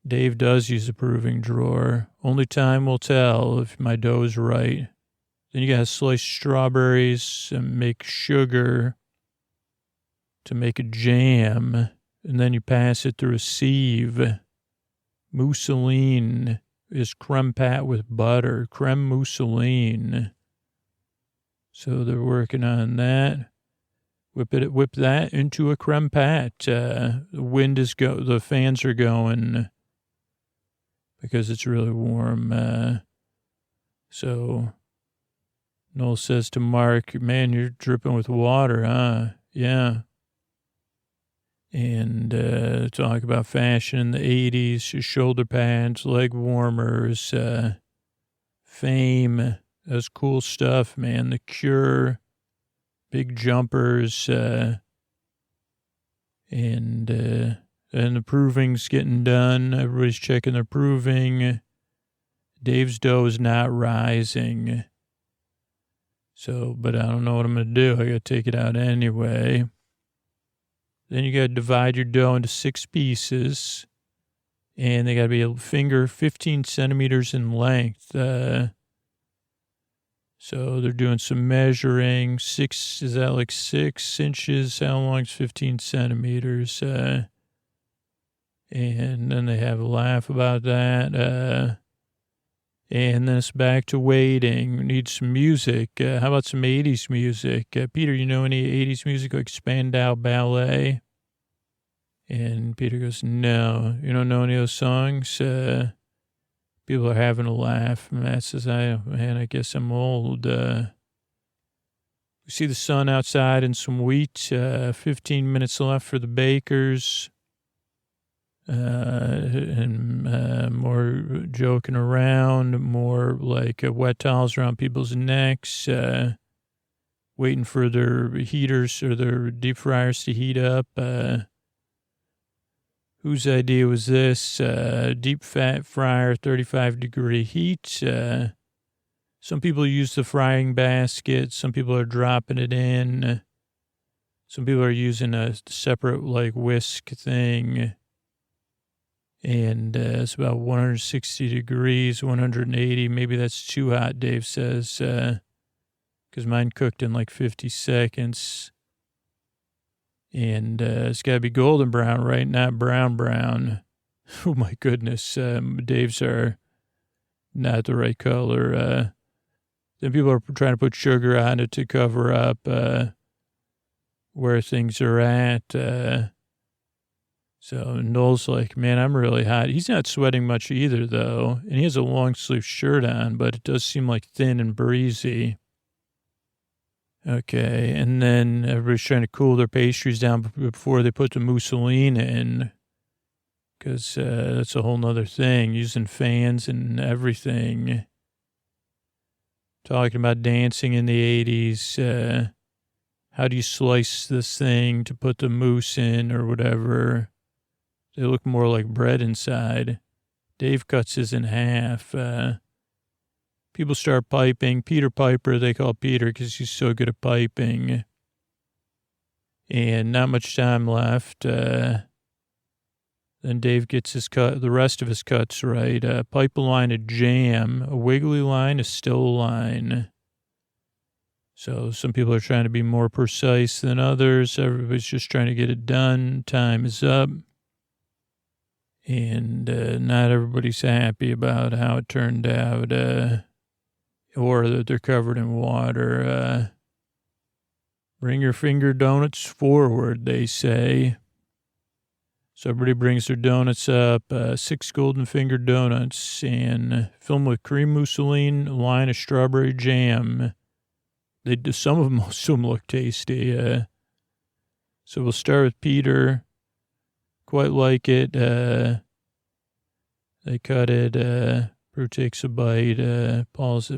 Dave does use a proving drawer. Only time will tell if my dough is right. Then you got to slice strawberries and make sugar to make a jam. And then you pass it through a sieve. Mousseline is creme pat with butter. Creme mousseline. So they're working on that. Whip that into a creme pat. The fans are going because it's really warm. So Noel says to Mark, man, you're dripping with water, huh? Yeah. And talk about fashion in the 80s, shoulder pads, leg warmers, Fame. That's cool stuff, man. The Cure, big jumpers, and the proving's getting done. Everybody's checking their proving. Dave's dough is not rising. So, but I don't know what I'm going to do. I got to take it out anyway. Then you got to divide your dough into 6 pieces. And they got to be a finger 15 centimeters in length. So they're doing some measuring. Is that like 6 inches? How long is 15 centimeters? And then they have a laugh about that. And then it's back to waiting. We need some music. How about some 80s music? Peter, you know any 80s music like Spandau Ballet? And Peter goes, no. You don't know any of those songs? People are having a laugh. Matt says, I guess I'm old. We see the sun outside and some wheat. 15 minutes left for the bakers. And more joking around, more like wet towels around people's necks, waiting for their heaters or their deep fryers to heat up. Whose idea was this? Deep fat fryer, 35-degree heat. Some people use the frying basket. Some people are dropping it in. Some people are using a separate like whisk thing. And it's about 160 degrees, 180. Maybe that's too hot, Dave says, because mine cooked in like 50 seconds. And it's got to be golden brown, right? Not brown. Oh, my goodness. Dave's are not the right color. Then people are trying to put sugar on it to cover up where things are at. So Noel's like, man, I'm really hot. He's not sweating much either, though. And he has a long sleeve shirt on, but it does seem like thin and breezy. Okay. And then everybody's trying to cool their pastries down before they put the mousseline in. Because that's a whole nother thing, using fans and everything. Talking about dancing in the 80s. How do you slice this thing to put the mousse in or whatever? They look more like bread inside. Dave cuts his in half. People start piping. Peter Piper, they call Peter because he's so good at piping. And not much time left. Then Dave gets the rest of his cuts right. Pipe a line of jam, a wiggly line, a still line. So some people are trying to be more precise than others. Everybody's just trying to get it done. Time is up. And not everybody's happy about how it turned out, or that they're covered in water. Bring your finger donuts forward, they say. So everybody brings their donuts up, 6 golden finger donuts, and fill them with cream mousseline, a line of strawberry jam. They do, some of them, most of them look tasty. So we'll start with Peter. Quite like it. They cut it. Brew takes a bite. Paul's,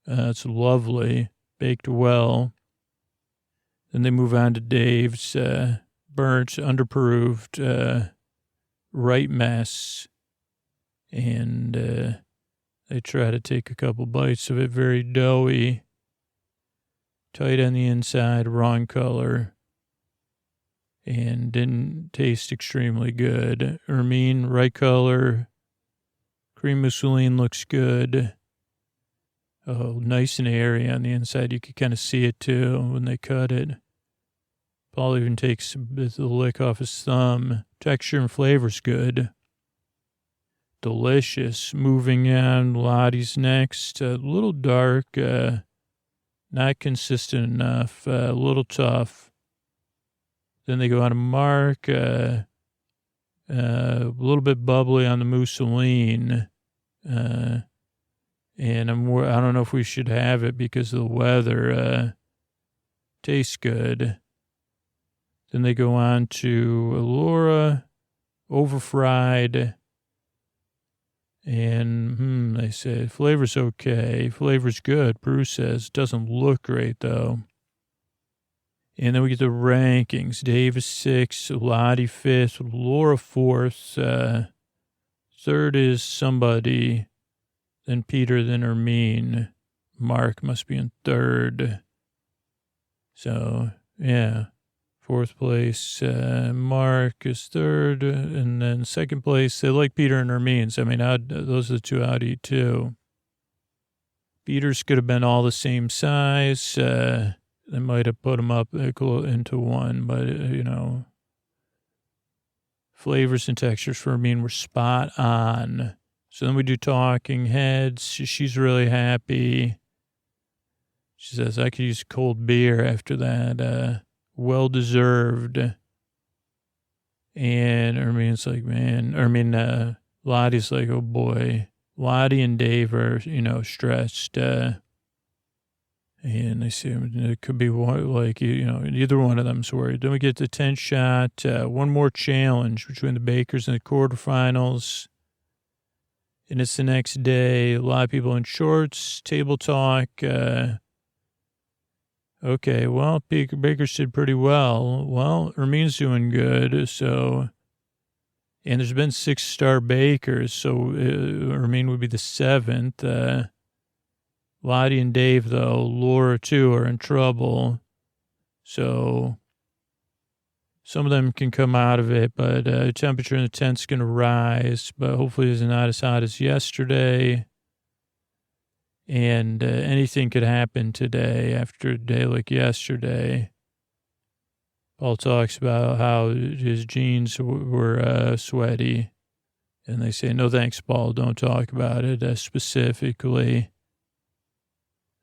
it's lovely. Baked well. Then they move on to Dave's. Burnt, underproofed, right mess. And they try to take a couple bites of it. Very doughy. Tight on the inside, wrong color. And didn't taste extremely good. Ermine, right color. Cream mousseline looks good. Oh, nice and airy on the inside. You could kind of see it too when they cut it. Paul even takes a bit of the lick off his thumb. Texture and flavor's good. Delicious. Moving on, Lottie's next. A little dark. Not consistent enough. A little tough. Then they go on to Mark. A little bit bubbly on the mousseline. And I don't know if we should have it because of the weather. Tastes good. Then they go on to Allura, overfried. And they say flavor's okay. Flavor's good. Bruce says doesn't look great though. And then we get the rankings. Dave is 6th, Lottie 5th, Laura 4th. 3rd is somebody. Then Peter, then Ermine. Mark must be in 3rd. So, yeah. 4th place, Mark is 3rd. And then 2nd place, they like Peter and Ermine's. I mean, those are the two I'd eat too. Peter's could have been all the same size. They might have put them up into one, but, flavors and textures for Ermine were spot on. So then we do talking heads. She's really happy. She says, I could use cold beer after that. Well-deserved. And Ermine's like, Lottie's like, oh boy. Lottie and Dave are, stressed. And they say it could be like, either one of them's worried. Then we get the 10th shot. One more challenge between the Bakers and the quarterfinals. And it's the next day. A lot of people in shorts, table talk. Okay, well, Baker did pretty well. Well, Ermine's doing good, so... And there's been 6-star Bakers, so Ermine would be the 7th. Lottie and Dave, though, Laura, too, are in trouble. So some of them can come out of it, but temperature in the tent's going to rise, but hopefully it's not as hot as yesterday. And anything could happen today after a day like yesterday. Paul talks about how his jeans were sweaty. And they say, no thanks, Paul, don't talk about it specifically.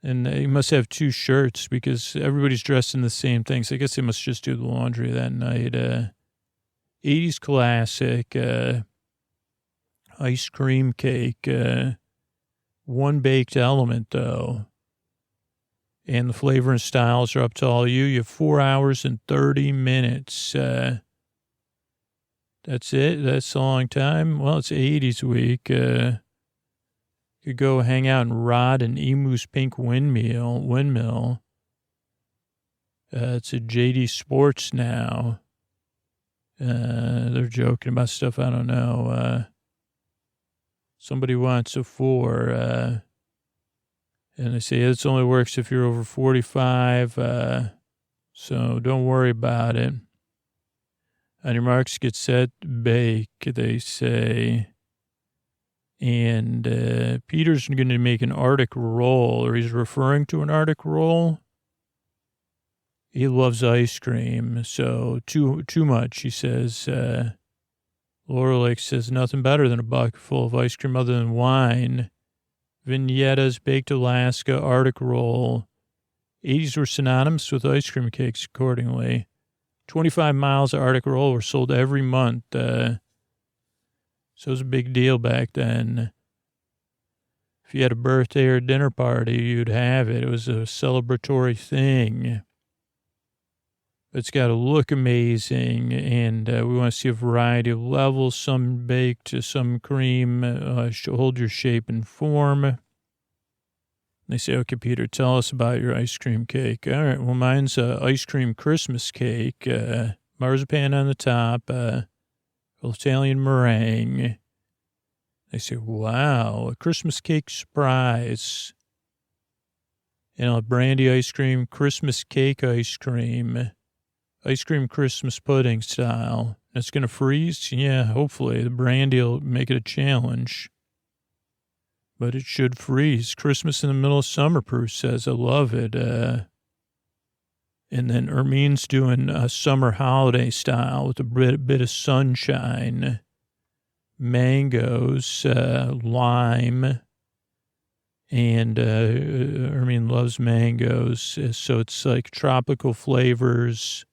And he must have 2 shirts because everybody's dressed in the same things. I guess they must just do the laundry that night. 80s classic, ice cream cake, one baked element, though. And the flavor and styles are up to all you. You have 4 hours and 30 minutes. That's it. That's a long time. Well, it's 80s week. Could go hang out and ride an Emu's pink windmill. It's a JD Sports now. They're joking about stuff I don't know. Somebody wants a 4. And they say it only works if you're over 45. So don't worry about it. On your marks, get set, bake, they say. And Peter's going to make an Arctic roll, or he's referring to an Arctic roll. He loves ice cream, so too much, he says. Laura says nothing better than a bucket full of ice cream other than wine. Vignetta's baked Alaska Arctic roll. 80s were synonymous with ice cream cakes, accordingly. 25 miles of Arctic roll were sold every month. So it was a big deal back then. If you had a birthday or a dinner party, you'd have it. It was a celebratory thing. It's got to look amazing, and we want to see a variety of levels, some baked, some cream, hold your shape and form. They say, okay, Peter, tell us about your ice cream cake. All right, well, mine's ice cream Christmas cake, marzipan on the top, Italian meringue. They say, wow, a Christmas cake surprise. And a brandy ice cream, Christmas cake ice cream. Ice cream Christmas pudding style. It's going to freeze? Yeah, hopefully. The brandy will make it a challenge. But it should freeze. Christmas in the middle of summer, Bruce says. I love it. And then Ermine's doing a summer holiday style with a bit of sunshine. Mangoes, lime. And Ermine loves mangoes. So it's like tropical flavors.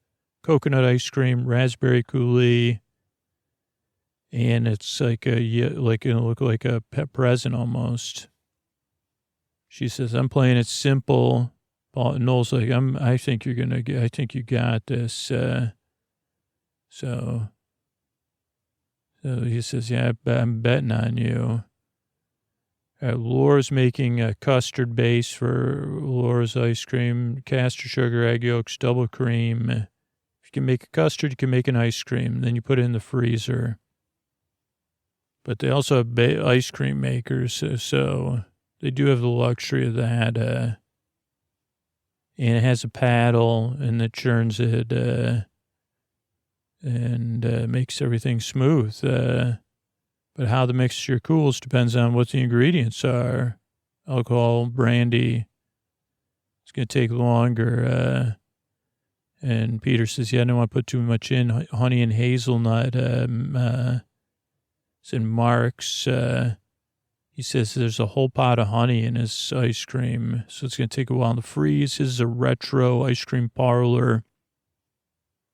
Coconut ice cream, raspberry coulis, and it's like it'll look like a pet present almost. She says, "I'm playing it simple." Noel's like, I think you got this." So he says, "Yeah, I'm betting on you." Laura's making a custard base for Laura's ice cream, castor sugar, egg yolks, double cream. You can make a custard, you can make an ice cream, then you put it in the freezer. But they also have ice cream makers, so they do have the luxury of that. And it has a paddle, and it churns it and makes everything smooth. But how the mixture cools depends on what the ingredients are. Alcohol, brandy. It's going to take longer. And Peter says, yeah, I don't want to put too much in. Honey and hazelnut. It's in Mark's. He says there's a whole pot of honey in his ice cream. So it's going to take a while to freeze. This is a retro ice cream parlor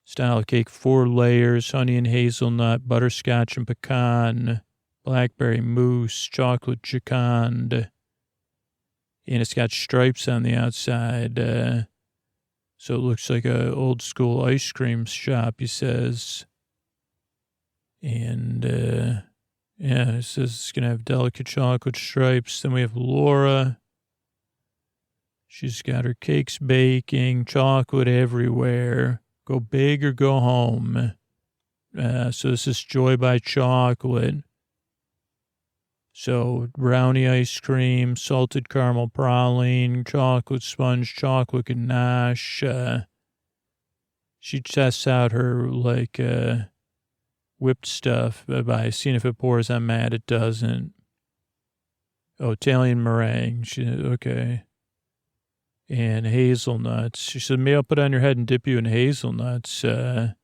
style cake. 4 layers, honey and hazelnut, butterscotch and pecan, blackberry mousse, chocolate chicaned. And it's got stripes on the outside. So it looks like a old school ice cream shop, he says. And, yeah, it says it's going to have delicate chocolate stripes. Then we have Laura. She's got her cakes baking, chocolate everywhere. Go big or go home. So this is Joy by Chocolate. So brownie ice cream, salted caramel praline, chocolate sponge, chocolate ganache. She tests out her, whipped stuff by seeing if it pours. I'm mad it doesn't. Oh, Italian meringue. Okay. And hazelnuts. She said, maybe I'll put it on your head and dip you in hazelnuts. And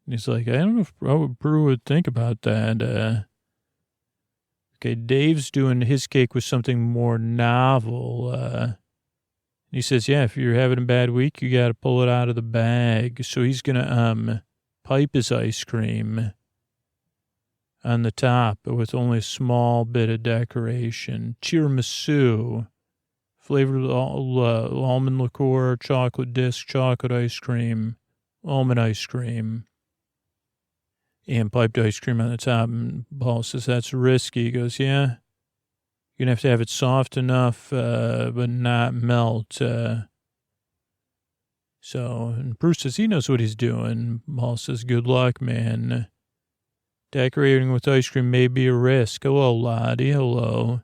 he's like, I don't know if Brew would think about that. Okay, Dave's doing his cake with something more novel. He says, yeah, if you're having a bad week, you got to pull it out of the bag. So he's going to pipe his ice cream on the top with only a small bit of decoration. Tiramisu, flavored almond liqueur, chocolate disc, chocolate ice cream, almond ice cream. And piped ice cream on the top. And Paul says, that's risky. He goes, yeah. You're going to have to have it soft enough, but not melt. And Bruce says he knows what he's doing. Paul says, good luck, man. Decorating with ice cream may be a risk. Hello, Lottie. Hello.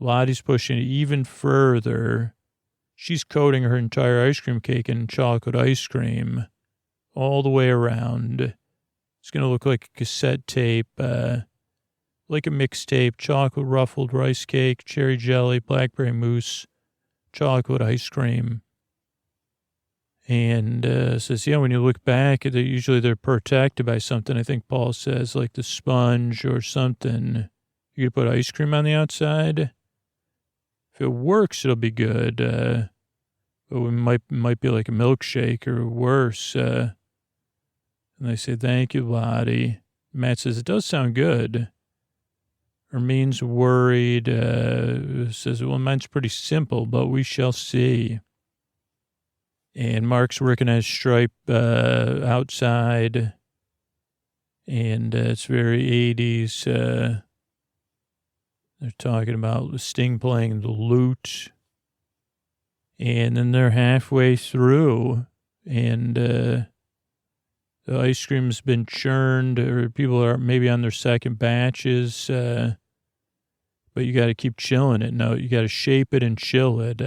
Lottie's pushing it even further. She's coating her entire ice cream cake in chocolate ice cream all the way around. It's going to look like a cassette tape. like a mixtape, chocolate ruffled rice cake, cherry jelly, blackberry mousse, chocolate ice cream. And says, yeah, when you look back, usually they're protected by something. I think Paul says, like the sponge or something. You could put ice cream on the outside. If it works, it'll be good. But it might be like a milkshake or worse. And they say, thank you, Lottie. Matt says, it does sound good. Ermine's worried. Says, well, mine's pretty simple, but we shall see. And Mark's working at his stripe outside. And it's very 80s. They're talking about Sting playing the lute. And then they're halfway through. And the ice cream's been churned, or people are maybe on their second batches. But you got to keep chilling it. No, you got to shape it and chill it.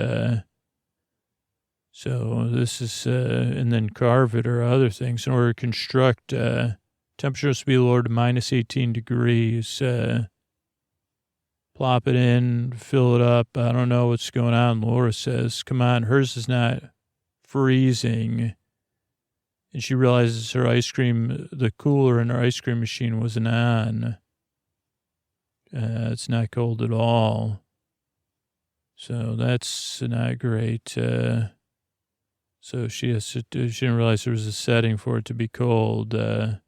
So this is, and then carve it or other things in order to construct, temperature to be lowered to minus 18 degrees. Plop it in, fill it up. I don't know what's going on. Laura says, come on, hers is not freezing. And she realizes her ice cream, the cooler in her ice cream machine wasn't on. It's not cold at all. So that's not great. So she didn't realize there was a setting for it to be cold. And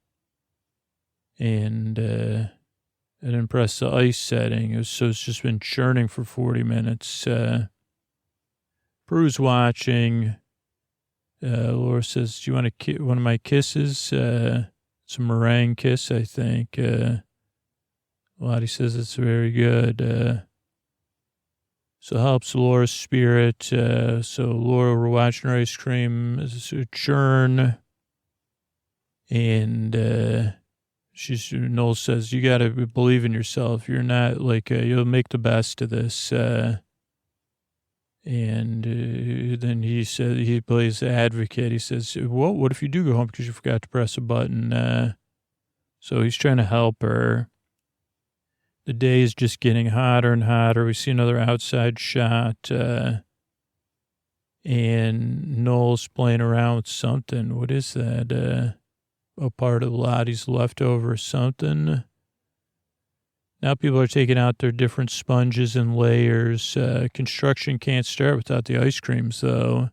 it didn't press the ice setting. So it's just been churning for 40 minutes. Prue's watching. Laura says, do you want one of my kisses? It's a meringue kiss, I think. Lottie says it's very good. So helps Laura's spirit. So Laura, we're watching her ice cream churn. And Noel says, you got to believe in yourself. You're not like, you'll make the best of this. And then he said, he plays the advocate. He says, what if you do go home because you forgot to press a button? So he's trying to help her. The day is just getting hotter and hotter. We see another outside shot. And Noel's playing around with something. What is that? A part of Lottie's leftover something. Now people are taking out their different sponges and layers. Construction can't start without the ice creams, though.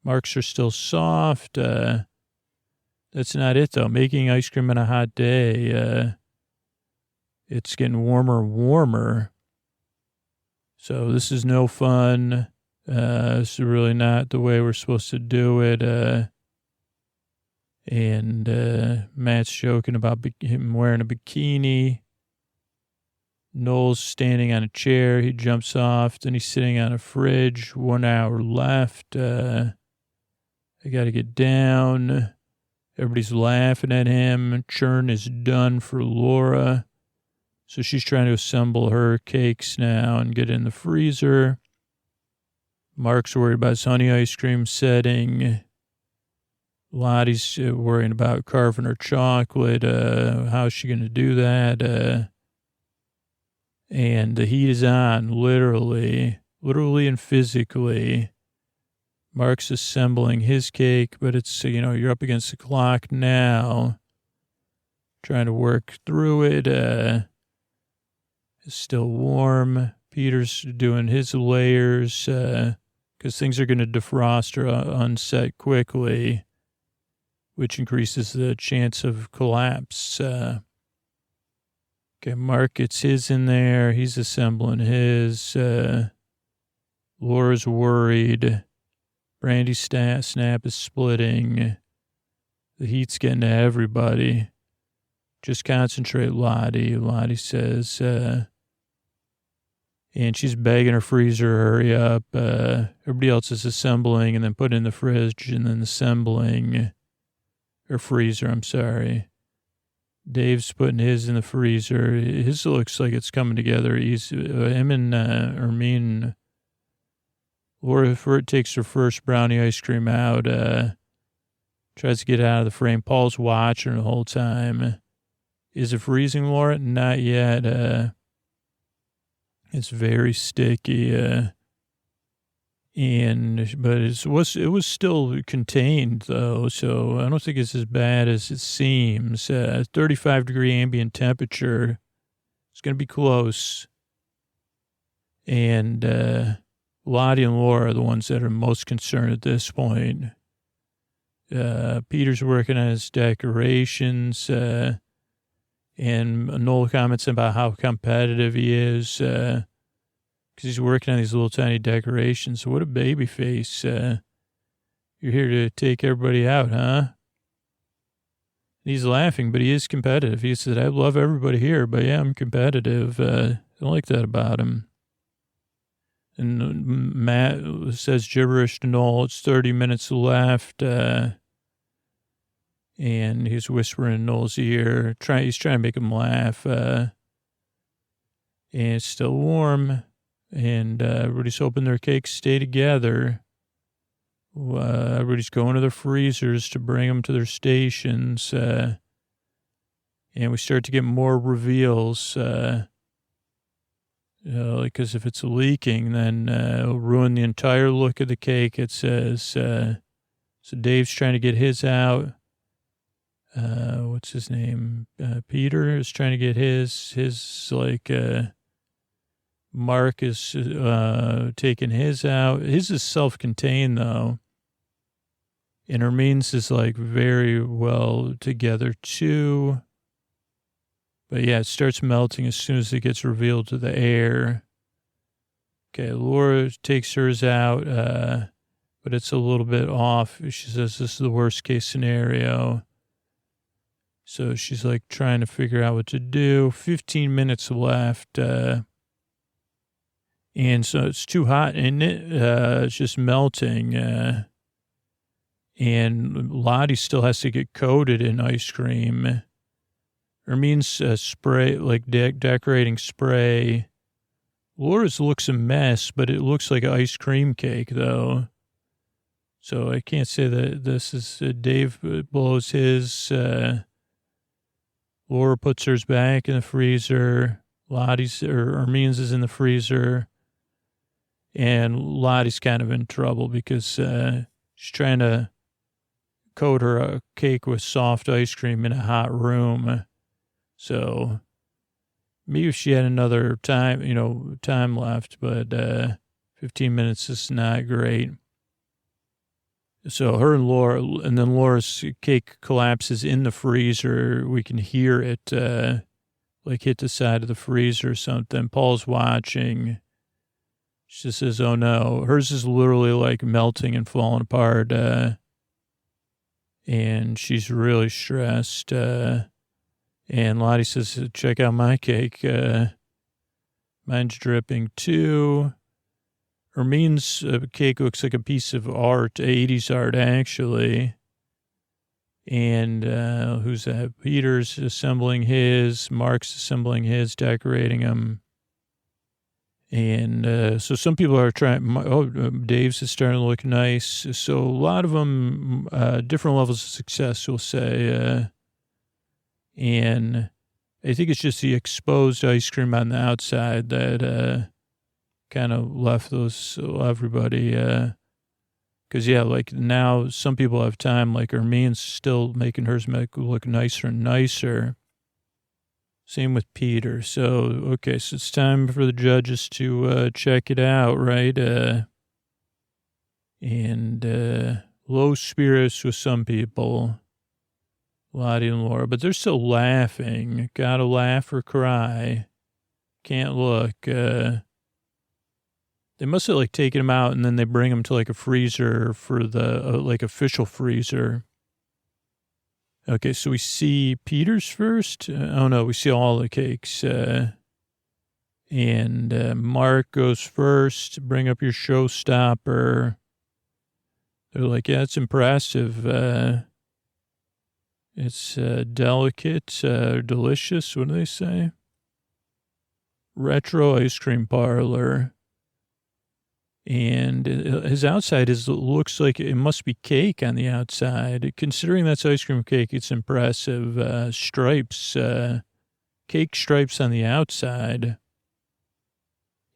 Marks are still soft. That's not it, though. Making ice cream on a hot day, it's getting warmer and warmer. So this is no fun. This is really not the way we're supposed to do it. And Matt's joking about him wearing a bikini. Noel's standing on a chair. He jumps off. Then he's sitting on a fridge. 1 hour left. I got to get down. Everybody's laughing at him. Churn is done for Laura. So she's trying to assemble her cakes now and get in the freezer. Mark's worried about his honey ice cream setting. Lottie's worrying about carving her chocolate. How's she going to do that? And the heat is on, literally and physically. Mark's assembling his cake, but it's, you're up against the clock now. Trying to work through it. It's still warm. Peter's doing his layers because things are going to defrost or unset quickly, which increases the chance of collapse. Okay, Mark gets his in there. He's assembling his. Laura's worried. Brandy's snap is splitting. The heat's getting to everybody. Just concentrate, Lottie. Lottie says, and she's begging her freezer, hurry up. Everybody else is assembling and then putting in the fridge and then assembling. Or freezer, I'm sorry. Dave's putting his in the freezer. His looks like it's coming together. Him and Ermine, Laura takes her first brownie ice cream out, tries to get out of the frame. Paul's watching her the whole time. Is it freezing, Laura? Not yet. It's very sticky. But it was still contained though, so I don't think it's as bad as it seems. 35-degree ambient temperature. It's gonna be close. And Lottie and Laura are the ones that are most concerned at this point. Peter's working on his decorations, and Noel comments about how competitive he is. Because he's working on these little tiny decorations. So what a baby face. You're here to take everybody out, huh? He's laughing, but he is competitive. He said, I love everybody here, but yeah, I'm competitive. I like that about him. And Matt says gibberish to Noel. It's 30 minutes left. And he's whispering in Noel's ear. He's trying to make him laugh. And it's still warm. And everybody's hoping their cakes stay together. Everybody's going to their freezers to bring them to their stations. And we start to get more reveals. Because if it's leaking, then it'll ruin the entire look of the cake, it says. So Dave's trying to get his out. What's his name? Peter is trying to get his Mark is taking his out. His is self-contained, though. And Hermine's is, very well together, too. But, yeah, it starts melting as soon as it gets revealed to the air. Okay, Laura takes hers out, but it's a little bit off. She says this is the worst-case scenario. So she's, trying to figure out what to do. 15 minutes left. And so it's too hot, and it's just melting. And Lottie still has to get coated in ice cream. Hermine's spray, decorating spray. Laura's looks a mess, but it looks like an ice cream cake, though. So I can't say that this is Dave blows his. Laura puts hers back in the freezer. Hermine's is in the freezer. And Lottie's kind of in trouble because she's trying to coat her cake with soft ice cream in a hot room. So maybe if she had another time left, but 15 minutes is not great. So her and Laura, and then Laura's cake collapses in the freezer. We can hear it hit the side of the freezer or something. Paul's watching. She says, oh no. Hers is literally melting and falling apart. And she's really stressed. And Lottie says, check out my cake. Mine's dripping too. Hermine's cake looks like a piece of art, 80s art actually. And who's that? Peter's assembling his. Mark's assembling his, decorating them. And so some people are trying, Dave's is starting to look nice. So a lot of them, different levels of success, we'll say. And I think it's just the exposed ice cream on the outside that kind of left everybody. Because, now some people have time, Hermine's still making hers look nicer and nicer. Same with Peter. So it's time for the judges to check it out, right? And low spirits with some people, Lottie and Laura, but they're still laughing. Gotta laugh or cry. Can't look. They must have taken them out and then they bring them to a freezer for the official freezer. Okay, so we see Peter's first. We see all the cakes. And Mark goes first. Bring up your showstopper. They're yeah, it's impressive. It's delicate, delicious. What do they say? Retro ice cream parlor. And his outside looks like it must be cake on the outside. Considering that's ice cream cake, it's impressive. Stripes. cake stripes on the outside.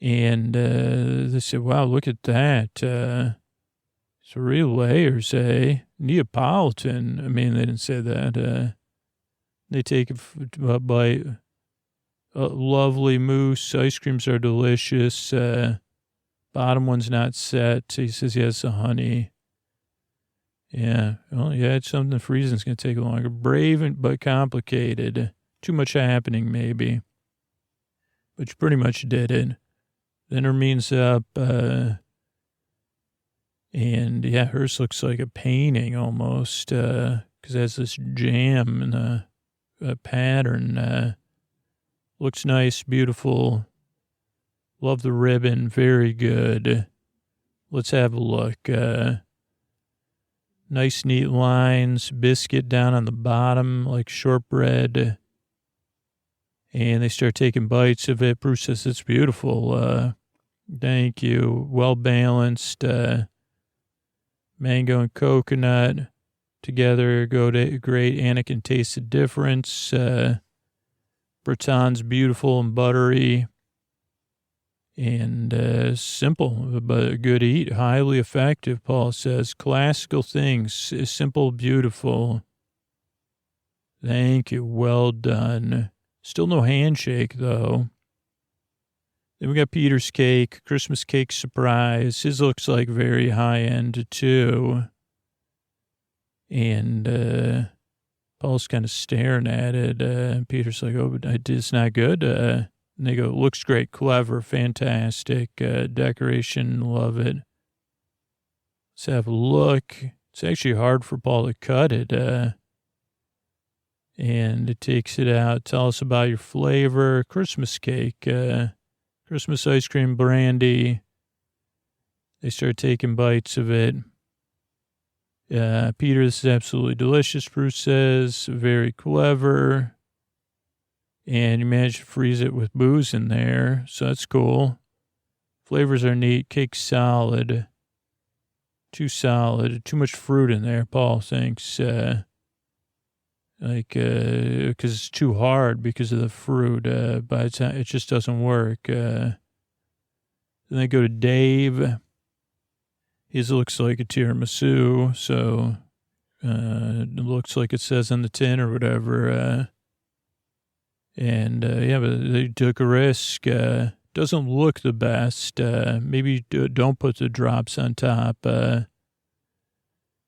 And they said, wow, look at that. It's real layers, eh? Neapolitan. I mean, they didn't say that. They take a bite. Lovely mousse. Ice creams are delicious. Bottom one's not set. He says, yes, the honey. Yeah. Well, yeah, it's something. Freezing's going to take longer. Brave but complicated. Too much happening, maybe. But you pretty much did it. Then Hermine's up. And, yeah, hers looks like a painting almost. Because it has this jam and a pattern. Looks nice, beautiful. Love the ribbon. Very good. Let's have a look. Nice, neat lines. Biscuit down on the bottom, like shortbread. And they start taking bites of it. Bruce says, it's beautiful. Thank you. Well balanced. Mango and coconut together go to great. Anna can taste the difference. Breton's beautiful and buttery. And simple, but a good eat. Highly effective, Paul says. Classical things. Simple, beautiful. Thank you. Well done. Still no handshake, though. Then we got Peter's cake. Christmas cake surprise. His looks like very high-end, too. And Paul's kind of staring at it. And Peter's like, oh, it's not good. And they go, looks great, clever, fantastic, decoration, love it. Let's have a look. It's actually hard for Paul to cut it. And it takes it out. Tell us about your flavor. Christmas cake, Christmas ice cream, brandy. They start taking bites of it. Peter, this is absolutely delicious, Bruce says. Very clever. And you managed to freeze it with booze in there, so that's cool. Flavors are neat. Cake's solid. Too solid. Too much fruit in there, Paul thinks. Because it's too hard because of the fruit. But it just doesn't work. Then they go to Dave. His looks like a tiramisu, so it looks like it says on the tin or whatever. Yeah, but they took a risk. Doesn't look the best. Maybe don't put the drops on top. And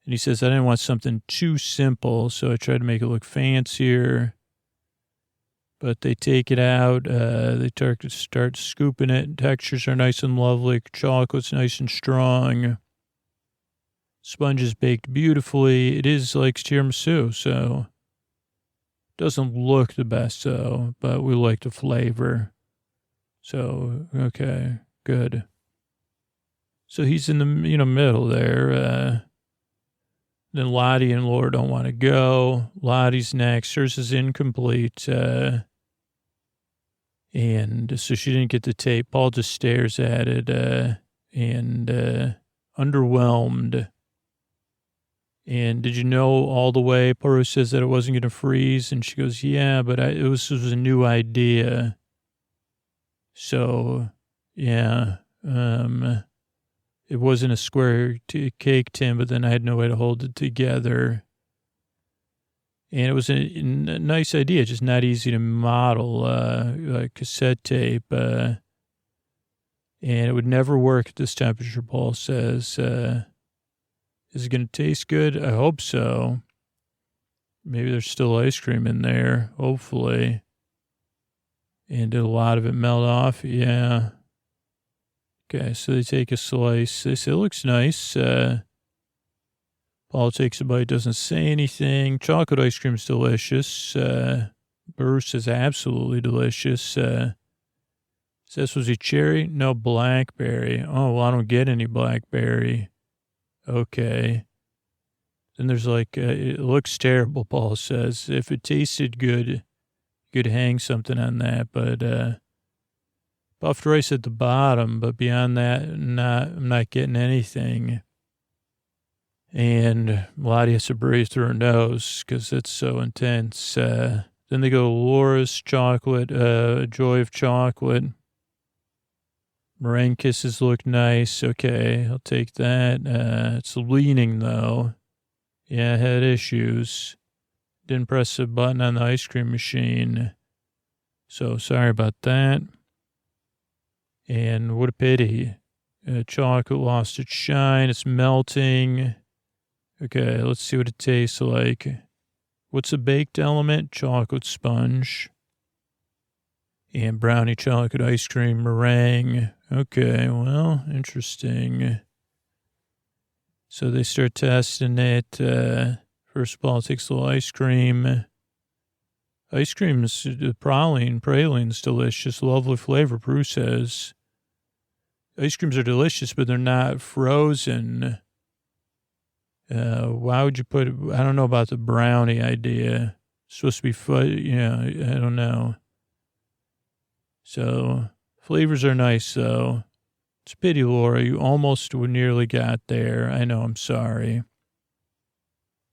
he says, I didn't want something too simple, so I tried to make it look fancier. But they take it out. They start scooping it. Textures are nice and lovely. Chocolate's nice and strong. Sponge is baked beautifully. It is like tiramisu, so... Doesn't look the best, though, but we like the flavor. So, okay, good. So he's in the middle there. Then Lottie and Laura don't want to go. Lottie's next. Hers is incomplete. And so she didn't get the tape. Paul just stares at it and underwhelmed. And did you know all the way? Poirot says that it wasn't going to freeze. And she goes, yeah, but this was a new idea. So, yeah, it wasn't a square cake tin, but then I had no way to hold it together. And it was a nice idea, just not easy to model, like cassette tape. And it would never work at this temperature, Paul says. Is it going to taste good? I hope so. Maybe there's still ice cream in there, hopefully. And did a lot of it melt off? Yeah. Okay, so they take a slice. They say, it looks nice. Paul takes a bite, doesn't say anything. Chocolate ice cream's delicious. Bruce is absolutely delicious. Says, was he cherry? No, blackberry. Oh, well, I don't get any blackberry. Okay. Then there's like, it looks terrible, Paul says. If it tasted good, you could hang something on that. But puffed rice at the bottom, but beyond that, I'm not getting anything. And Lottie has to breathe through her nose because it's so intense. Then Then they go Laura's chocolate, Joy of Chocolate. Meringue Kisses look nice. Okay, I'll take that. It's leaning, though. Yeah, I had issues. Didn't press the button on the ice cream machine. So sorry about that. And what a pity. Chocolate lost its shine. It's melting. Okay, let's see what it tastes like. What's a baked element? Chocolate sponge. And brownie chocolate ice cream meringue. Okay, well, interesting. So they start testing it. First of all, it takes a little ice cream. Ice cream is praline's delicious, lovely flavor, Prue says. Ice creams are delicious, but they're not frozen. Why would you put, I don't know about the brownie idea. It's supposed to be, I don't know. So, flavors are nice, though. It's a pity, Laura. You almost nearly got there. I know, I'm sorry.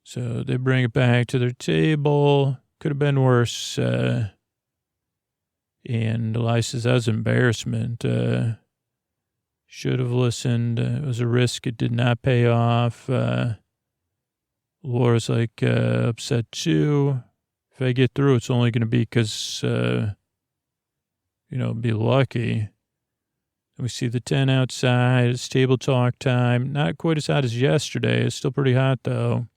So, they bring it back to their table. Could have been worse. And Eli says, that was embarrassment. Should have listened. It was a risk. It did not pay off. Laura's like upset, too. If I get through, it's only going to be because... be lucky. And we see the tent outside. It's table talk time. Not quite as hot as yesterday. It's still pretty hot, though.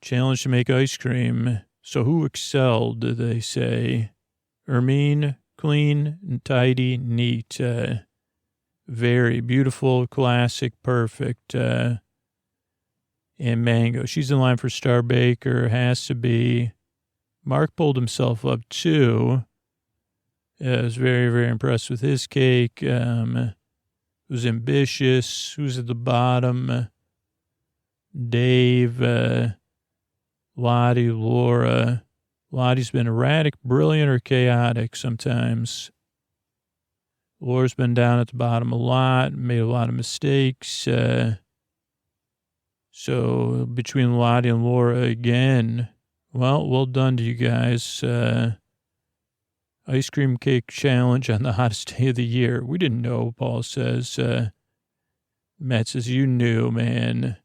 Challenge to make ice cream. So who excelled, they say? Hermine, clean and tidy, neat. Very beautiful, classic, perfect. And Mango. She's in line for Star Baker. Has to be. Mark pulled himself up, too. I was very, very impressed with his cake. It was ambitious. Who's at the bottom? Dave, Lottie, Laura. Lottie's been erratic, brilliant, or chaotic sometimes. Laura's been down at the bottom a lot, made a lot of mistakes. So between Lottie and Laura again, well done to you guys. Ice cream cake challenge on the hottest day of the year. We didn't know, Paul says. Matt says, you knew, man.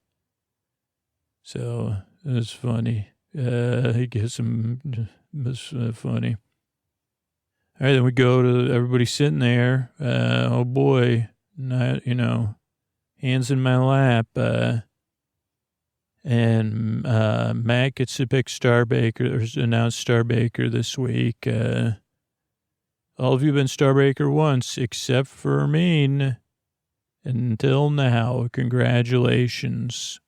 So it was funny. He gives him, it was funny. All right, then we go to everybody sitting there. Oh boy, not, hands in my lap. And Matt gets to pick Star Baker, or announced Star Baker this week. All of you have been Star Baker once, except for Hermine. Until now, congratulations.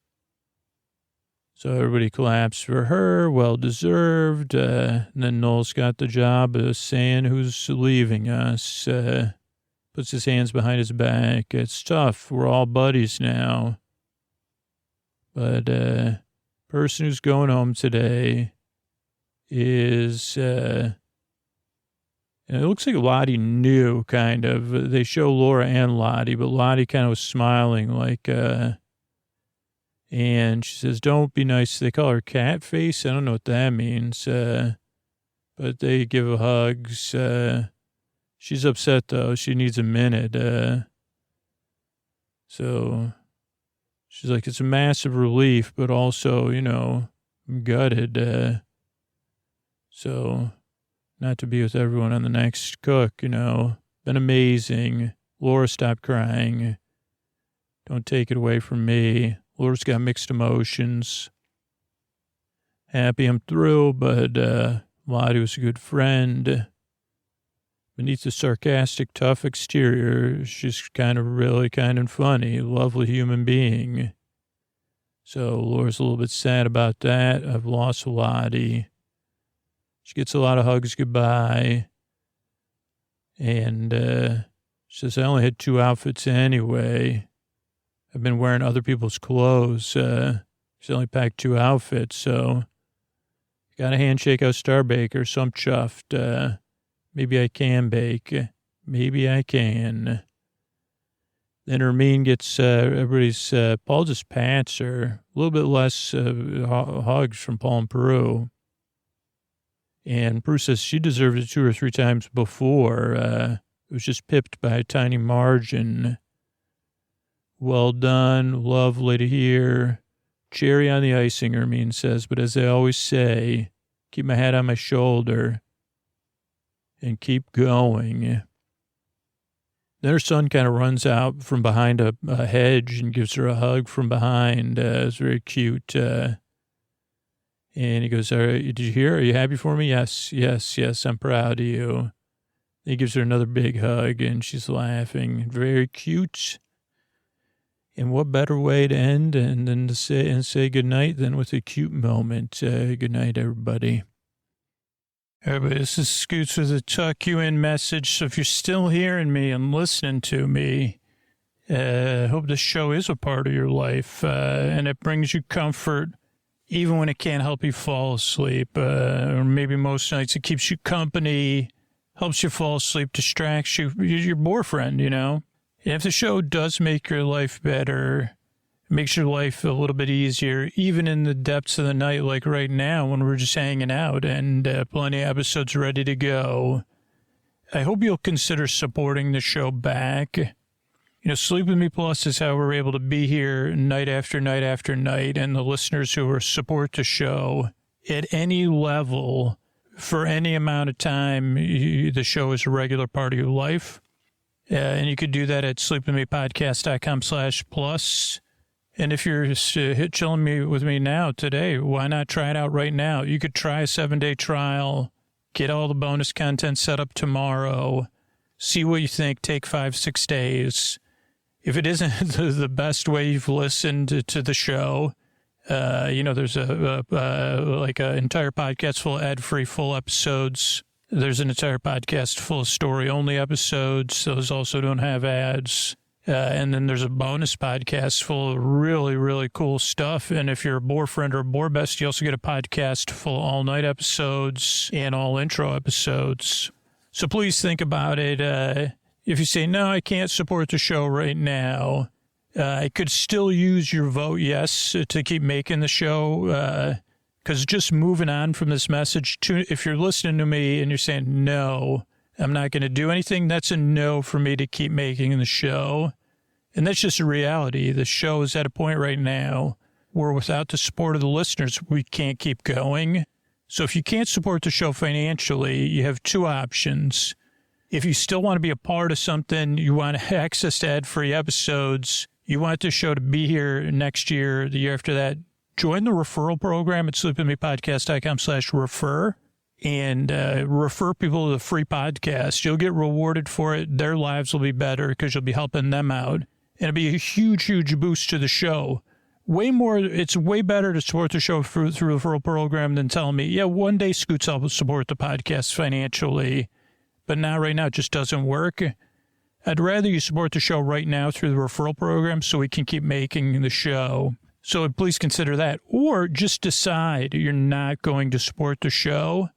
So everybody claps for her, well-deserved. And then Noel's got the job of saying who's leaving us. Puts his hands behind his back. It's tough. We're all buddies now. But person who's going home today is... And it looks like Lottie knew, kind of. They show Laura and Lottie, but Lottie kind of was smiling, like, and she says, don't be nice. They call her cat face. I don't know what that means. But they give her hugs. She's upset, though. She needs a minute. So she's like, it's a massive relief, but also, I'm gutted. So... not to be with everyone on the next cook, been amazing. Laura, stop crying. Don't take it away from me. Laura's got mixed emotions. Happy I'm through, but Lottie was a good friend. Beneath the sarcastic, tough exterior, she's kind of funny, lovely human being. So Laura's a little bit sad about that. I've lost Lottie. She gets a lot of hugs goodbye. And she says, I only had 2 outfits anyway. I've been wearing other people's clothes. She only packed 2 outfits, so got a handshake out Star Baker, so I'm chuffed. Maybe I can bake. Maybe I can. Then Hermine gets everybody's, Paul just pats her. A little bit less hugs from Paul and Peru. And Bruce says she deserved it 2 or 3 times before. It was just pipped by a tiny margin. Well done. Lovely to hear. Cherry on the icing, Hermine says. But as I always say, keep my head on my shoulder and keep going. Then her son kind of runs out from behind a hedge and gives her a hug from behind. It's very cute. And he goes, all right, did you hear? Are you happy for me? Yes, I'm proud of you. He gives her another big hug, and she's laughing. Very cute. And what better way to end and then to say goodnight than with a cute moment. Good night, everybody. Everybody, this is Scoots with a tuck you in message. So if you're still hearing me and listening to me, I hope this show is a part of your life and it brings you comfort even when it can't help you fall asleep. Or maybe most nights it keeps you company, helps you fall asleep, distracts you, your boyfriend, you know. And if the show does make your life better, makes your life a little bit easier, even in the depths of the night, like right now when we're just hanging out and plenty of episodes ready to go, I hope you'll consider supporting the show back. You know, Sleep With Me Plus is how we're able to be here night after night after night, and the listeners who support the show at any level for any amount of time, the show is a regular part of your life. And you could do that at sleepwithmepodcast.com/plus. And if you're chilling with me now today, why not try it out right now? You could try a 7-day trial, get all the bonus content set up tomorrow, see what you think, take 5-6 days. If it isn't the best way you've listened to the show, you know, there's an entire podcast full of ad-free full episodes. There's an entire podcast full of story-only episodes. Those also don't have ads. And then there's a bonus podcast full of really, really cool stuff. And if you're a boyfriend or a boy best, you also get a podcast full of all-night episodes and all intro episodes. So please think about it. If you say, no, I can't support the show right now, I could still use your vote, yes, to keep making the show. Because just moving on from this message, if you're listening to me and you're saying, no, I'm not going to do anything, that's a no for me to keep making the show. And that's just a reality. The show is at a point right now where without the support of the listeners, we can't keep going. So if you can't support the show financially, you have 2 options. If you still want to be a part of something, you want access to ad-free episodes, you want the show to be here next year, the year after that, join the referral program at sleepwithmepodcast.com/refer and refer people to the free podcast. You'll get rewarded for it. Their lives will be better because you'll be helping them out. And it'll be a huge, huge boost to the show. It's way better to support the show through the referral program than telling me, yeah, one day Scoots will support the podcast financially, but now right now it just doesn't work. I'd rather you support the show right now through the referral program so we can keep making the show. So please consider that. Or just decide you're not going to support the show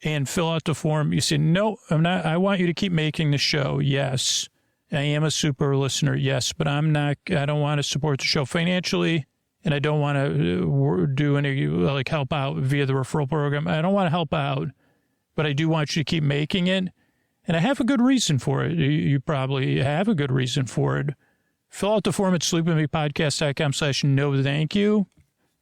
and fill out the form. You say, no, I'm not. I want you to keep making the show. Yes, I am a super listener. Yes, but I'm not. I don't want to support the show financially, and I don't want to do any, like, help out via the referral program. I don't want to help out, but I do want you to keep making it. And I have a good reason for it. You probably have a good reason for it. Fill out the form at sleepwithmepodcast.com/no thank you.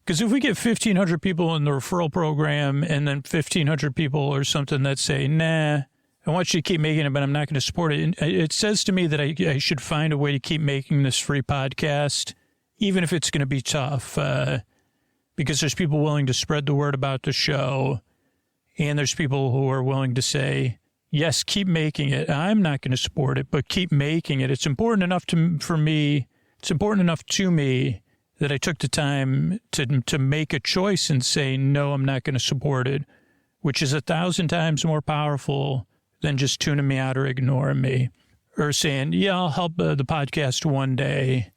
Because if we get 1,500 people in the referral program and then 1,500 people or something that say, nah, I want you to keep making it, but I'm not going to support it. It says to me that I should find a way to keep making this free podcast, even if it's going to be tough, because there's people willing to spread the word about the show. And there's people who are willing to say, yes, keep making it. I'm not going to support it, but keep making it. It's important enough for me. It's important enough to me that I took the time to make a choice and say, no, I'm not going to support it, which is 1,000 times more powerful than just tuning me out or ignoring me, or saying, yeah, I'll help the podcast one day,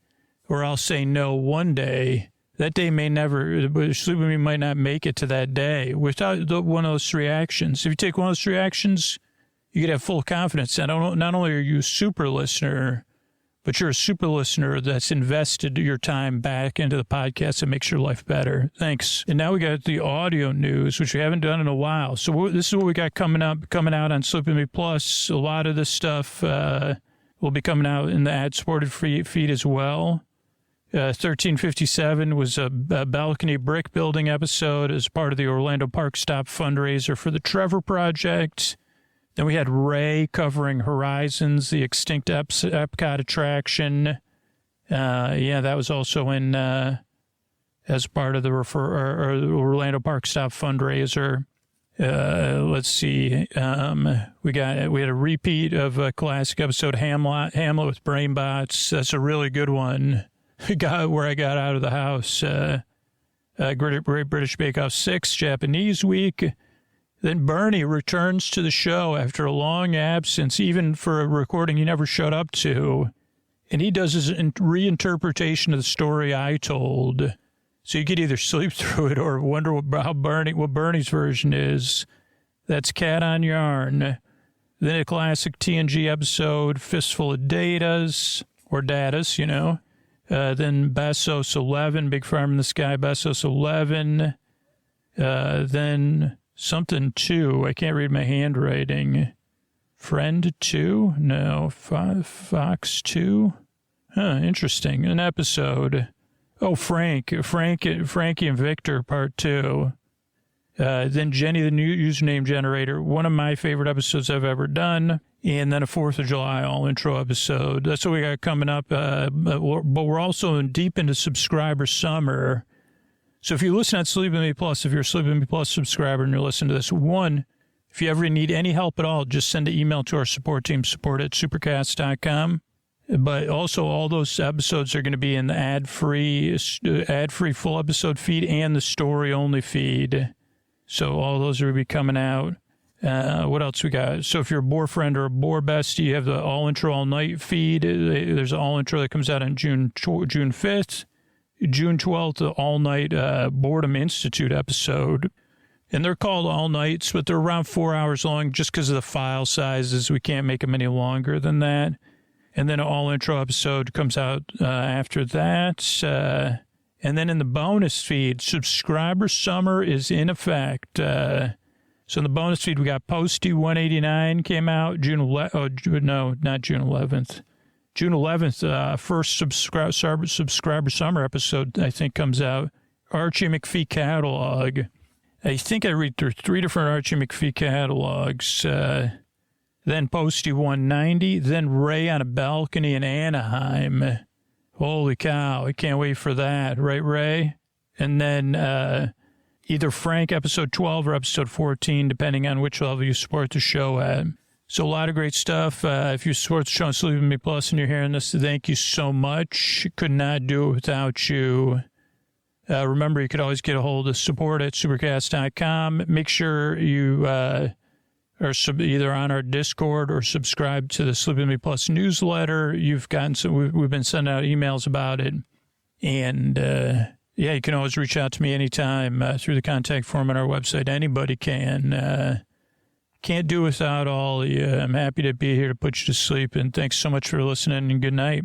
or I'll say no one day. That day may never, Sleep With Me might not make it to that day without one of those 3 actions. If you take one of those 3 actions, you could have full confidence that not only are you a super listener, but you're a super listener that's invested your time back into the podcast and makes your life better. Thanks. And now we got the audio news, which we haven't done in a while. So this is what we got coming out on Sleep With Me Plus. A lot of this stuff will be coming out in the ad-supported feed as well. 1357 was a balcony brick building episode as part of the Orlando Park Stop fundraiser for the Trevor Project. Then we had Ray covering Horizons, the extinct Epcot attraction. That was also in as part of the Orlando Park Stop fundraiser. Let's see. We had a repeat of a classic episode, Hamlet with Brainbots. That's a really good one. Where I got out of the house. Great British Bake Off 6, Japanese Week. Then Bernie returns to the show after a long absence, even for a recording he never showed up to. And he does his reinterpretation of the story I told. So you could either sleep through it or wonder what Bernie's version is. That's Cat on Yarn. Then a classic TNG episode, Fistful of Datas, or Datas, you know. Then Bessos 11, Big Farm in the Sky, Bessos 11. Then something 2. I can't read my handwriting. Friend 2? No. Fox 2? Huh, interesting. An episode. Oh, Frankie and Victor, part 2. Then Jenny, the new username generator. One of my favorite episodes I've ever done. And then a 4th of July all-intro episode. That's what we got coming up. But we're also deep into subscriber summer. So if you listen on Sleep With Me Plus, if you're a Sleep With Me Plus subscriber and you're listening to this, one, if you ever need any help at all, just send an email to our support team, support@supercast.com. But also all those episodes are going to be in the ad-free full episode feed and the story-only feed. So all those are going to be coming out. What else we got? So if you're a Boar friend or a Boar bestie, you have the all intro all night feed. There's an all intro that comes out on June 5th, June 12th, the all night Boredom Institute episode. And they're called all nights, but they're around 4 hours long just because of the file sizes. We can't make them any longer than that. And then an all intro episode comes out after that. And then in the bonus feed, subscriber summer is in effect. So in the bonus feed, we got Posty 189 came out June 11th. No, not June 11th. June 11th, first subscriber summer episode, I think, comes out. Archie McPhee catalog. I think I read through 3 different Archie McPhee catalogs. Then Posty 190. Then Ray on a balcony in Anaheim. Holy cow, I can't wait for that. Right, Ray? And then either Frank episode 12 or episode 14, depending on which level you support the show at. So a lot of great stuff. If you support the show on Sleep With Me Plus and you're hearing this, thank you so much. Could not do it without you. Remember, you could always get a hold of support@supercast.com. Make sure you are either on our Discord or subscribe to the Sleep With Me Plus newsletter. You've gotten we've been sending out emails about it. And yeah, you can always reach out to me anytime through the contact form on our website. Anybody can. Can't do without all of you. I'm happy to be here to put you to sleep. And thanks so much for listening, and good night.